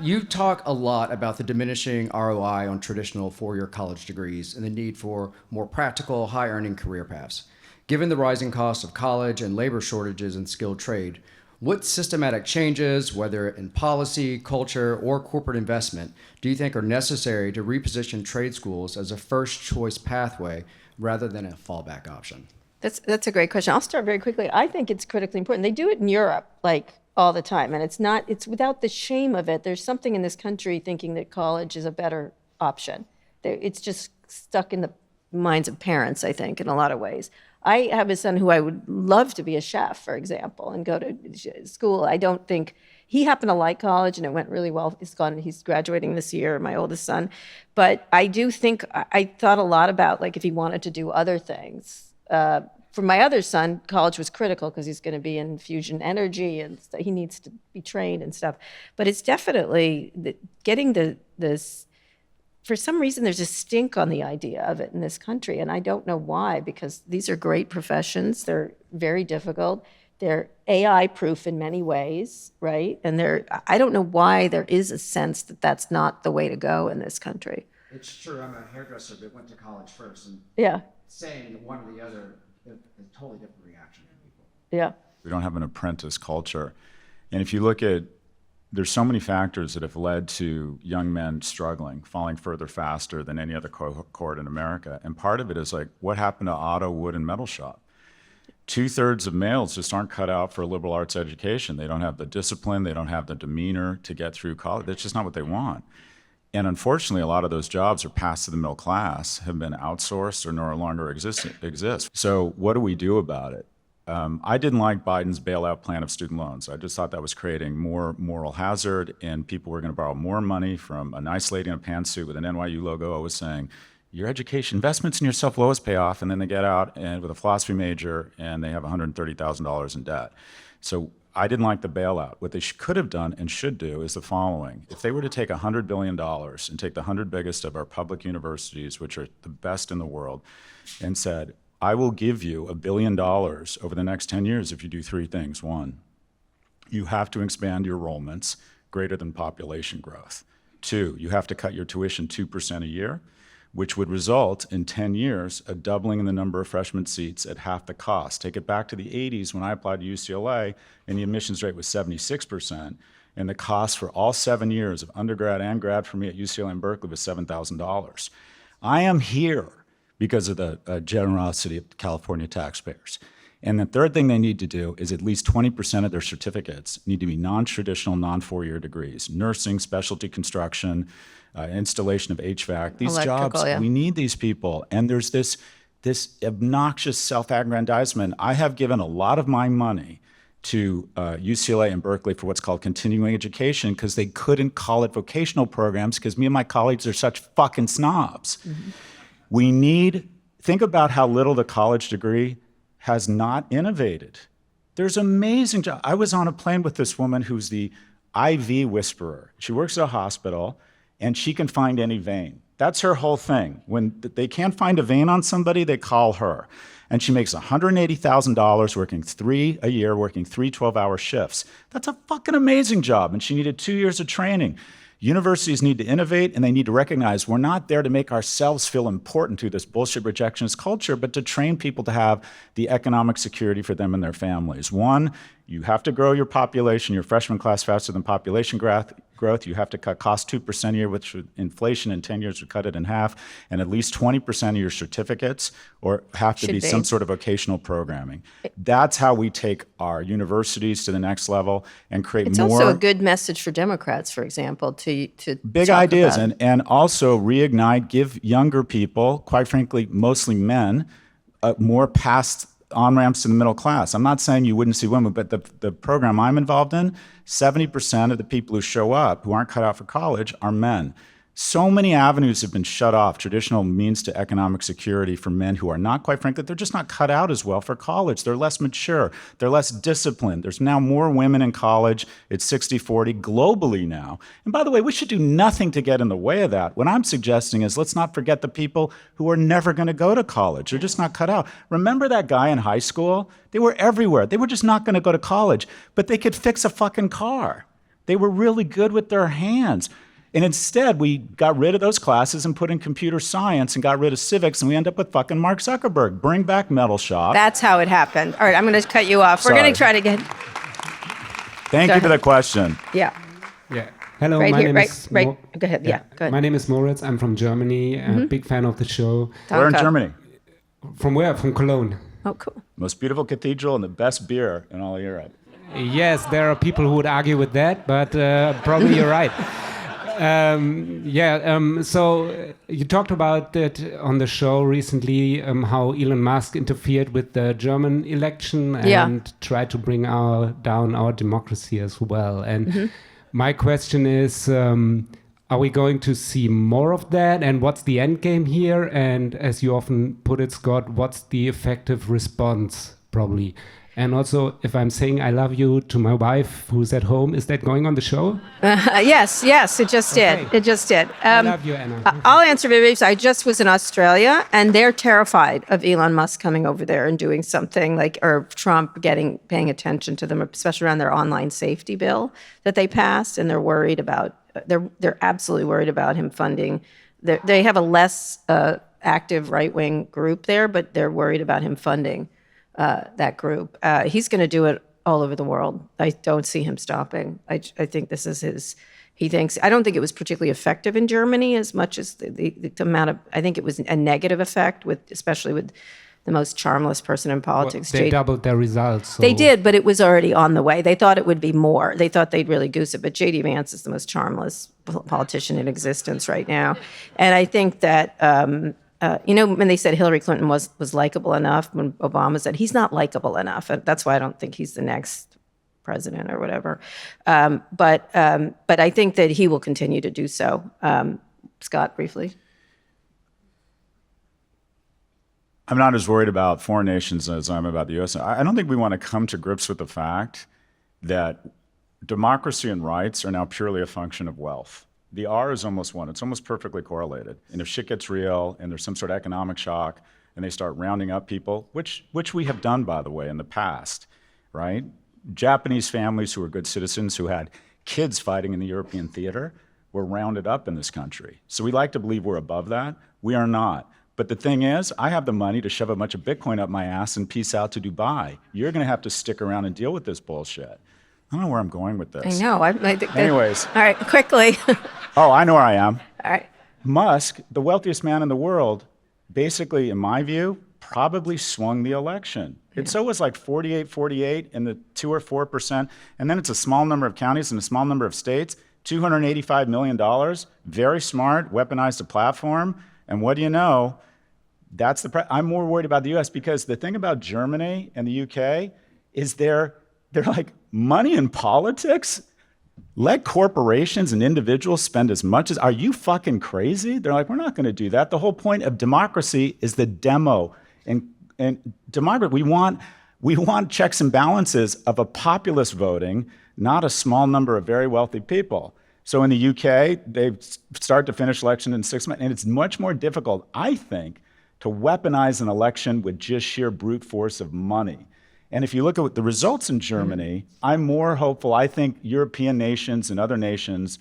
You talk a lot about the diminishing ROI on traditional four-year college degrees and the need for more practical, high-earning career paths. Given the rising cost of college and labor shortages in skilled trade, what systematic changes, whether in policy, culture, or corporate investment, do you think are necessary to reposition trade schools as a first-choice pathway rather than a fallback option? That's a great question. I'll start very quickly. I think it's critically important. They do it in Europe, like all the time, and it's without the shame of it. There's something in this country thinking that college is a better option. It's just stuck in the minds of parents, I think, in a lot of ways. I have a son who I would love to be a chef, for example, and go to school. I don't think he happened to like college and it went really well. He's graduating this year, my oldest son. But I do think I thought a lot about like if he wanted to do other things. For my other son, college was critical because he's going to be in fusion energy and he needs to be trained and stuff. But it's definitely getting this. For some reason, there's a stink on the idea of it in this country, and I don't know why, because these are great professions. They're very difficult. They're AI-proof in many ways, right? And I don't know why there is a sense that that's not the way to go in this country. It's true. I'm a hairdresser, but went to college first. And Yeah, saying one or the other is a totally different reaction from people. yeah. We don't have an apprentice culture. And if you look at, there's so many factors that have led to young men struggling, falling further faster than any other cohort in America. And part of it is like, what happened to auto, wood, and metal shop? 2/3 of males just aren't cut out for a liberal arts education. They don't have the discipline, they don't have the demeanor to get through college. That's just not what they want. And unfortunately, a lot of those jobs are passed to the middle class, have been outsourced or no longer exist. So what do we do about it? I didn't like Biden's bailout plan of student loans. I just thought that was creating more moral hazard, and people were going to borrow more money from a nice lady in a pantsuit with an NYU logo always saying, your education investments in yourself will always pay off, and then they get out and with a philosophy major and they have $130,000 in debt. So I didn't like the bailout. What they could have done and should do is the following. If they were to take $100 billion and take the 100 biggest of our public universities, which are the best in the world, and said, I will give you $1 billion over the next 10 years if you do three things. One, you have to expand your enrollments greater than population growth. Two, you have to cut your tuition 2% a year, which would result in 10 years a doubling in the number of freshman seats at half the cost. Take it back to the 80s when I applied to UCLA and the admissions rate was 76%, and the cost for all 7 years of undergrad and grad for me at UCLA and Berkeley was $7,000. I am here because of the generosity of California taxpayers. And the third thing they need to do is at least 20% of their certificates need to be non-traditional, non-4-year degrees. Nursing, specialty construction, installation of HVAC. These Electrical, jobs, yeah. we need these people. And there's this obnoxious self-aggrandizement. I have given a lot of my money to UCLA and Berkeley for what's called continuing education because they couldn't call it vocational programs because me and my colleagues are such fucking snobs. Think about how little the college degree has not innovated. There's amazing jobs. I was on a plane with this woman who's the IV whisperer. She works at a hospital and she can find any vein. That's her whole thing. When they can't find a vein on somebody, they call her. And she makes $180,000 working 3 a year, working 3 12-hour shifts. That's a fucking amazing job. And she needed 2 years of training. Universities need to innovate, and they need to recognize we're not there to make ourselves feel important through this bullshit rejectionist culture, but to train people to have the economic security for them and their families. One, you have to grow your population, your freshman class faster than population growth. You have to cut costs 2% a year, which inflation in 10 years would cut it in half, and at least 20% of your certificates or have to be some sort of vocational programming. That's how we take our universities to the next level and create It's more. also a good message for Democrats, for example, to big talk ideas about. and also reignite, give younger people, quite frankly, mostly men, more past on-ramps to the middle class. I'm not saying you wouldn't see women, but the program I'm involved in, 70% of the people who show up who aren't cut out for college are men. So many avenues have been shut off, traditional means to economic security for men who are not, quite frankly, they're just not cut out as well for college. They're less mature. They're less disciplined. There's now more women in college. It's 60-40 globally now. And by the way, we should do nothing to get in the way of that. What I'm suggesting is let's not forget the people who are never going to go to college. They're just not cut out. Remember that guy in high school? They were everywhere. They were just not going to go to college, but they could fix a fucking car. They were really good with their hands. And instead, we got rid of those classes and put in computer science and got rid of civics, and we end up with fucking Mark Zuckerberg. Bring back Metal Shop. That's how it happened. All right, I'm going to cut you off. We're going to try to get... Thank you for the question. Yeah. Yeah. Hello, Right my here, name is right. Go ahead. Yeah, go ahead. My name is Moritz. I'm from Germany. A big fan of the show. We're in Danke. Germany. From where? From Cologne. Oh, cool. Most beautiful cathedral and the best beer in all of Europe. Yes, there are people who would argue with that, but probably you're right. So you talked about that on the show recently, how Elon Musk interfered with the German election and tried to bring down our democracy as well. And my question is, are we going to see more of that? And what's the end game here? And as you often put it, Scott, what's the effective response, probably? And also, if I'm saying I love you to my wife who's at home, is that going on the show? Yes, it just did. Okay. It just did. I love you, Anna. I'll answer very briefly. I just was in Australia, and they're terrified of Elon Musk coming over there and doing something like, or Trump paying attention to them, especially around their online safety bill that they passed, and they're worried about. They're absolutely worried about him funding. They have a less active right-wing group there, but they're worried about him funding that group. He's going to do it all over the world. I don't see him stopping. I think this is his. He thinks. I don't think it was particularly effective in Germany as much as the amount of. I think it was a negative effect especially with the most charmless person in politics. Well, they doubled their results. So. They did, but it was already on the way. They thought it would be more. They thought they'd really goose it. But J.D. Vance is the most charmless politician in existence right now, and I think that. When they said Hillary Clinton was likable enough, when Obama said he's not likable enough, and that's why I don't think he's the next president or whatever. But I think that he will continue to do so. Scott, briefly. I'm not as worried about foreign nations as I'm about the U.S. I don't think we want to come to grips with the fact that democracy and rights are now purely a function of wealth. The R is almost one. It's almost perfectly correlated. And if shit gets real and there's some sort of economic shock and they start rounding up people, which we have done, by the way, in the past, right? Japanese families who were good citizens who had kids fighting in the European theater were rounded up in this country. So we like to believe we're above that. We are not. But the thing is, I have the money to shove a bunch of Bitcoin up my ass and peace out to Dubai. You're going to have to stick around and deal with this bullshit. I don't know where I'm going with this. I know. Anyways. All right, quickly. Oh, I know where I am. All right. Musk, the wealthiest man in the world, basically, in my view, probably swung the election. It so was like 48 in the 2 or 4%, and then it's a small number of counties and a small number of states, $285 million, very smart, weaponized a platform, and what do you know? That's I'm more worried about the US because the thing about Germany and the UK is they're like, money in politics? Let corporations and individuals spend as much as, are you fucking crazy? They're like, we're not gonna do that. The whole point of democracy is the demo. And democracy, we want checks and balances of a populace voting, not a small number of very wealthy people. So in the UK, they start to finish election in 6 months, and it's much more difficult, I think, to weaponize an election with just sheer brute force of money. And if you look at the results in Germany, I'm more hopeful. I think European nations and other nations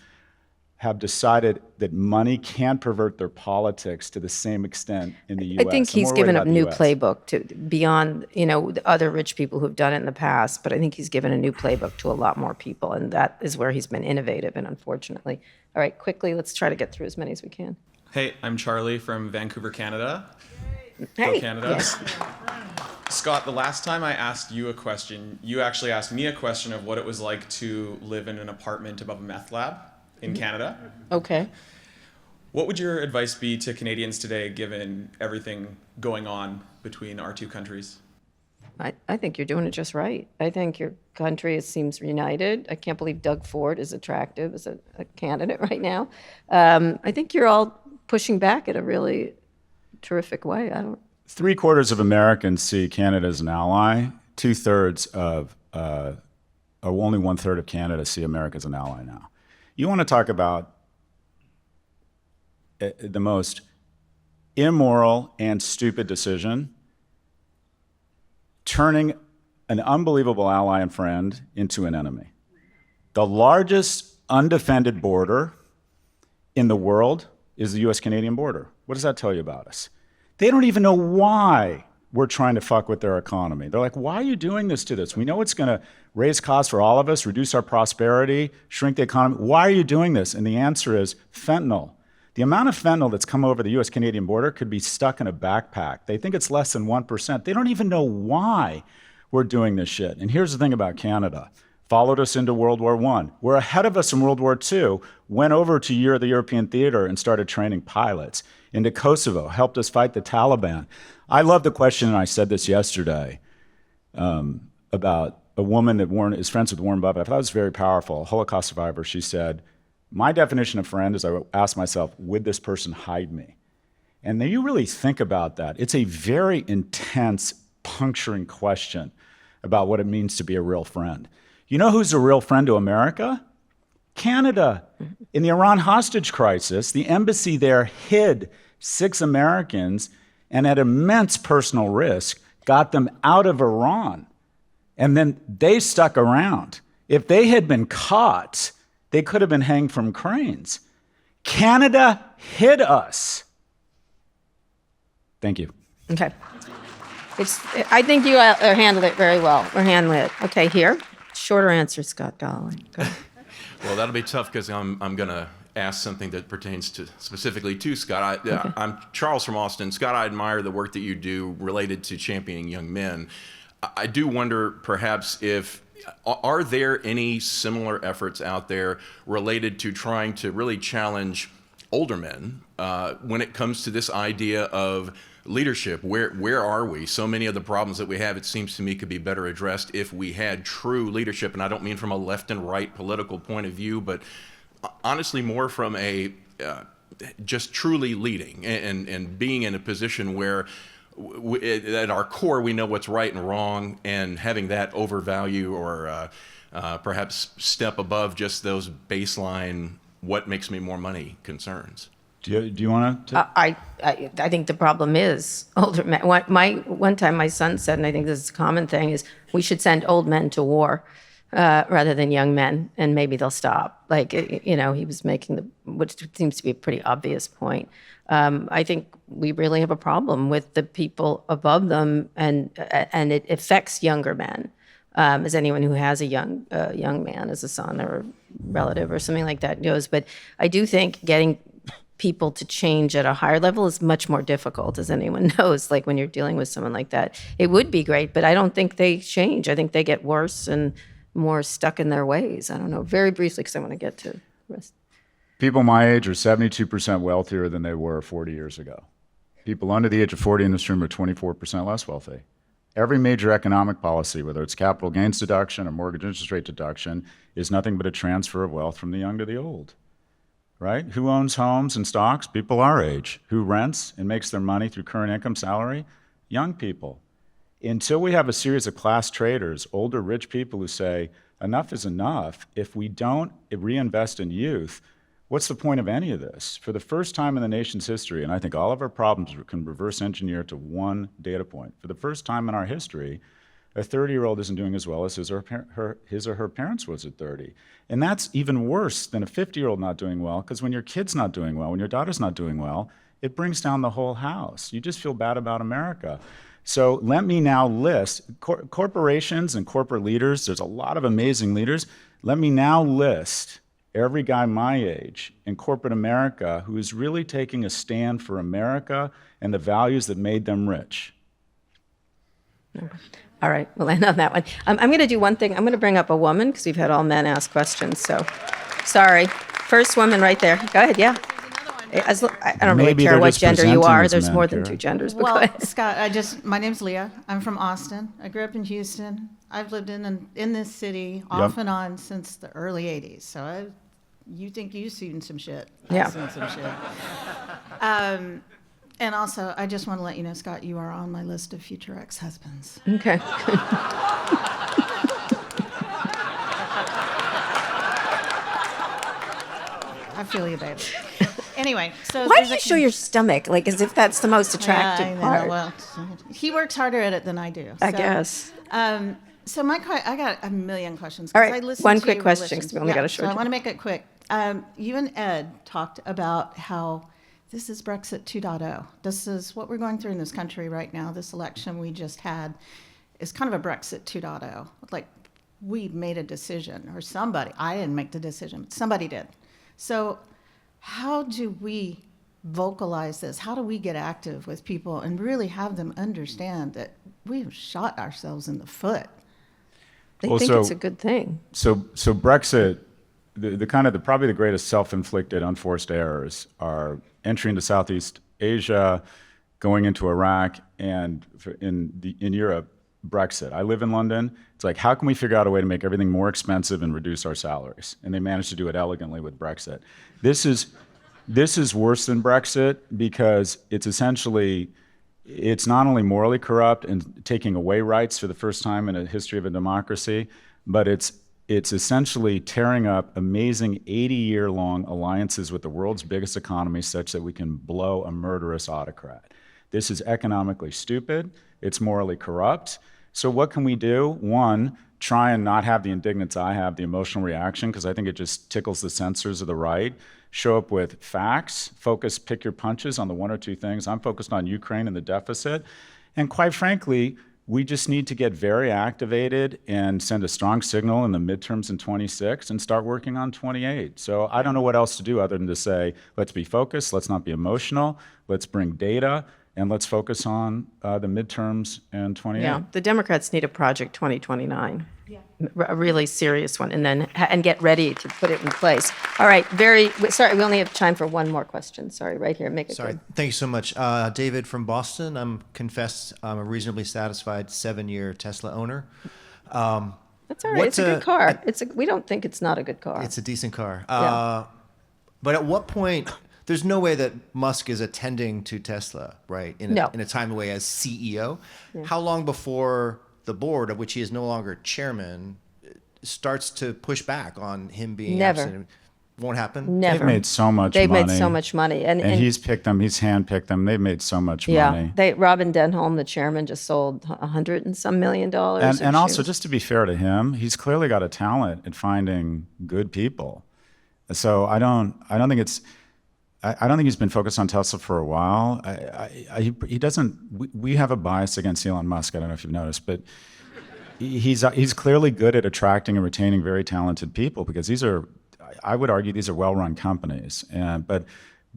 have decided that money can't pervert their politics to the same extent in the U.S. I think he's given a new playbook to beyond, the other rich people who've done it in the past, but I think he's given a new playbook to a lot more people, and that is where he's been innovative, and unfortunately. All right, quickly, let's try to get through as many as we can. Hey, I'm Charlie from Vancouver, Canada. Hey. Go Canada. Yes. Scott, the last time I asked you a question, you actually asked me a question of what it was like to live in an apartment above a meth lab in Canada. Okay. What would your advice be to Canadians today, given everything going on between our two countries? I think you're doing it just right. I think your country seems united. I can't believe Doug Ford is attractive as a candidate right now. I think you're all pushing back in a really terrific way. 3/4 of Americans see Canada as an ally. 2/3 of, or only 1/3 of Canada see America as an ally now. You want to talk about the most immoral and stupid decision, turning an unbelievable ally and friend into an enemy. The largest undefended border in the world is the US-Canadian border. What does that tell you about us? They don't even know why we're trying to fuck with their economy. They're like, why are you doing this to us? We know it's gonna raise costs for all of us, reduce our prosperity, shrink the economy. Why are you doing this? And the answer is fentanyl. The amount of fentanyl that's come over the US-Canadian border could be stuck in a backpack. They think it's less than 1%. They don't even know why we're doing this shit. And here's the thing about Canada. Followed us into World War I. We're ahead of us in World War II, went over to the European theater and started training pilots. Into Kosovo, helped us fight the Taliban. I love the question, and I said this yesterday, about a woman that is friends with Warren Buffett. I thought it was very powerful, a Holocaust survivor. She said, my definition of friend is I ask myself, would this person hide me? And then you really think about that. It's a very intense, puncturing question about what it means to be a real friend. You know who's a real friend to America? Canada. In the Iran hostage crisis, the embassy there hid 6 Americans and at immense personal risk got them out of Iran. And then they stuck around. If they had been caught, they could have been hanged from cranes. Canada hid us. Thank you. Okay. I think you handled it very well. We're handling it. Okay, here. Shorter answer, Scott Galloway. Go ahead. Well, that'll be tough because I'm going to ask something that pertains specifically to Scott. Okay. I'm Charles from Austin. Scott, I admire the work that you do related to championing young men. I do wonder perhaps are there any similar efforts out there related to trying to really challenge older men when it comes to this idea of leadership? Where are we? So many of the problems that we have, it seems to me, could be better addressed if we had true leadership. And I don't mean from a left and right political point of view, but honestly more from a just truly leading and being in a position where at our core we know what's right and wrong, and having that overvalue or perhaps step above just those baseline what makes me more money concerns. Do you want to? I think the problem is older men. One time my son said, and I think this is a common thing, is we should send old men to war rather than young men, and maybe they'll stop. He was making which seems to be a pretty obvious point. I think we really have a problem with the people above them, and it affects younger men. As anyone who has a young man as a son or a relative or something like that knows. But I do think getting people to change at a higher level is much more difficult, as anyone knows. Like when you're dealing with someone like that, it would be great, but I don't think they change. I think they get worse and more stuck in their ways. I don't know. Very briefly, because I want to get to the rest. People my age are 72% wealthier than they were 40 years ago. People under the age of 40 in this room are 24% less wealthy. Every major economic policy, whether it's capital gains deduction or mortgage interest rate deduction, is nothing but a transfer of wealth from the young to the old. Right? Who owns homes and stocks? People our age. Who rents and makes their money through current income salary? Young people. Until we have a series of class traders, older rich people who say, enough is enough, if we don't reinvest in youth, what's the point of any of this? For the first time in the nation's history, and I think all of our problems can reverse engineer to one data point, for the first time in our history, a 30-year-old isn't doing as well as his or her parents was at 30. And that's even worse than a 50-year-old not doing well, because when your kid's not doing well, when your daughter's not doing well, it brings down the whole house. You just feel bad about America. So let me now list corporations and corporate leaders. There's a lot of amazing leaders. Let me now list every guy my age in corporate America who is really taking a stand for America and the values that made them rich. All right, we'll end on that one. I'm going to do one thing. I'm going to bring up a woman because we've had all men ask questions. So, sorry. First woman right there. Go ahead, yeah. I don't really care what gender you are. There's more than two genders. But Well, Scott, my name's Leah. I'm from Austin. I grew up in Houston. I've lived in this city off and on since the early 80s. So you think you've seen some shit. Yeah. I've seen some shit. And also, I just want to let you know, Scott, you are on my list of future ex-husbands. Okay. I feel you, babe. Anyway, so Why do you show your stomach, like as if that's the most attractive I know, part? well, he works harder at it than I do. I guess. So I got a million questions. All 'cause right, I listened one to quick your question, listens. 'cause we only got a short So I time. want to make it quick. You and Ed talked about how this is Brexit 2.0. This is what we're going through in this country right now. This election we just had is kind of a Brexit 2.0. Like we made a decision, or somebody. I didn't make the decision, but somebody did. So how do we vocalize this? How do we get active with people and really have them understand that we have shot ourselves in the foot? They think it's a good thing. So Brexit, probably the greatest self-inflicted unforced errors are entry into Southeast Asia, going into Iraq, and in Europe, Brexit. I live in London. It's like, how can we figure out a way to make everything more expensive and reduce our salaries? And they managed to do it elegantly with Brexit. This is worse than Brexit because it's not only morally corrupt and taking away rights for the first time in a history of a democracy, but it's essentially tearing up amazing 80-year-long alliances with the world's biggest economy such that we can blow a murderous autocrat. This is economically stupid. It's morally corrupt. So what can we do? One, try and not have the indignance I have, the emotional reaction, because I think it just tickles the censors of the right. Show up with facts, focus, pick your punches on the one or two things. I'm focused on Ukraine and the deficit. And quite frankly, we just need to get very activated and send a strong signal in the midterms in 26 and start working on 28. So I don't know what else to do other than to say, let's be focused, let's not be emotional, let's bring data, and let's focus on the midterms and 28. Yeah, the Democrats need a Project 2029, a really serious one, and get ready to put it in place. All right, sorry, we only have time for one more question. Sorry, right here, make it Sorry, good. thank you so much. David from Boston. I'm a reasonably satisfied 7-year Tesla owner. That's all right, it's a good car. We don't think it's not a good car. It's a decent car. Yeah. But at what point... There's no way that Musk is attending to Tesla, right? In a timely way as CEO. Yeah. How long before the board, of which he is no longer chairman, starts to push back on him being absent? Won't happen? Never. They've made so much money. They've made so much money. And he's picked them, he's handpicked them. They've made so much money. Robin Denholm, the chairman, just sold $100 and some million. And also, just to be fair to him, he's clearly got a talent at finding good people. So I don't think he's been focused on Tesla for a while. He doesn't. We have a bias against Elon Musk. I don't know if you've noticed, but he's clearly good at attracting and retaining very talented people because I would argue these are well-run companies. But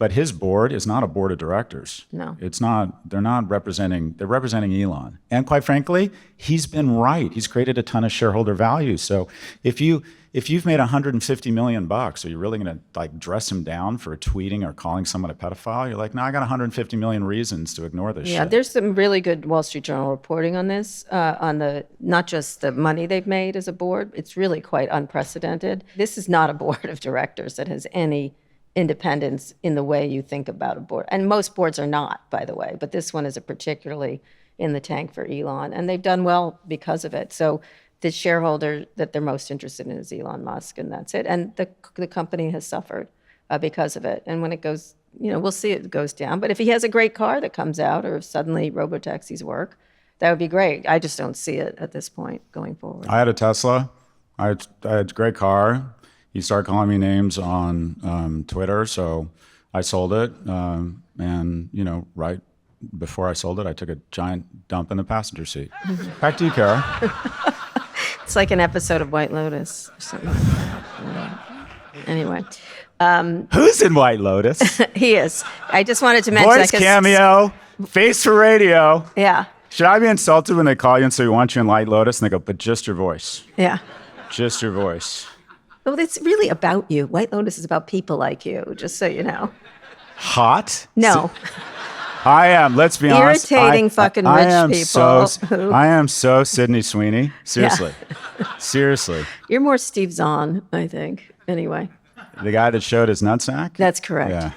But his board is not a board of directors. No. It's not, they're representing Elon. And quite frankly, he's been right. He's created a ton of shareholder value. So if you've made $150 million, are you really going to like dress him down for tweeting or calling someone a pedophile? You're like, no, I got 150 million reasons to ignore this shit. There's some really good Wall Street Journal reporting on this, on the not just the money they've made as a board. It's really quite unprecedented. This is not a board of directors that has any independence in the way you think about a board. And most boards are not, by the way, but this one is a particularly in the tank for Elon. And they've done well because of it. So the shareholder that they're most interested in is Elon Musk, and that's it. And the company has suffered because of it. And when it goes, we'll see it goes down. But if he has a great car that comes out, or if suddenly robotaxis work, that would be great. I just don't see it at this point going forward. I had a Tesla. I had a great car. He started calling me names on Twitter, so I sold it. And right before I sold it, I took a giant dump in the passenger seat. Back to you, Kara. It's like an episode of White Lotus or something like that. Anyway. Who's in White Lotus? He is. I just wanted to mention Voice that. cameo, face for radio. Yeah. Should I be insulted when they call you and say, we want you in White Lotus? And they go, but just your voice. Yeah. Just your voice. Well, it's really about you. White Lotus is about people like you, just so you know. Hot? No. I am, let's be honest. Irritating fucking rich people. I am so Sydney Sweeney. Seriously. Yeah. Seriously. You're more Steve Zahn, I think. Anyway. The guy that showed his nutsack? That's correct. Yeah.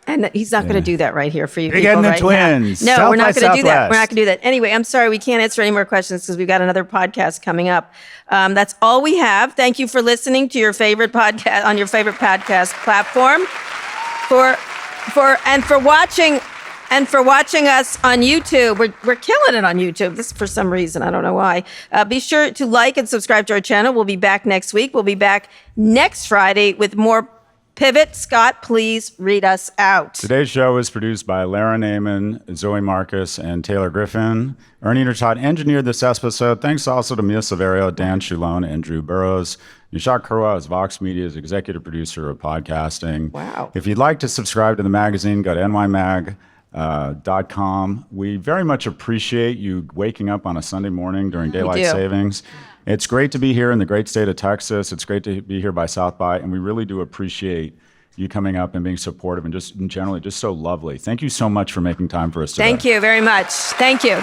And he's not going to do that right here for you Big people Ed and the right Twins. now. No, South we're not by going to do that. Southwest. We're not going to do that. Anyway, I'm sorry. We can't answer any more questions because we've got another podcast coming up. That's all we have. Thank you for listening to your favorite podcast on your favorite podcast platform. For watching us on YouTube. We're killing it on YouTube. This for some reason. I don't know why. Be sure to like and subscribe to our channel. We'll be back next week. We'll be back next Friday with more Pivot. Scott, please read us out. Today's show was produced by Lara Naaman, Zoë Marcus, and Taylor Griffin. Ernie Nishat engineered this episode. Thanks also to Mia Silverio, Dan Shulone, and Drew Burrows. Nishat Kurwa is Vox Media's executive producer of podcasting. Wow. If you'd like to subscribe to the magazine, go to nymag.com. We very much appreciate you waking up on a Sunday morning during daylight savings. It's great to be here in the great state of Texas. It's great to be here by South by, and we really do appreciate you coming up and being supportive and just generally just so lovely. Thank you so much for making time for us today. Thank you very much. Thank you.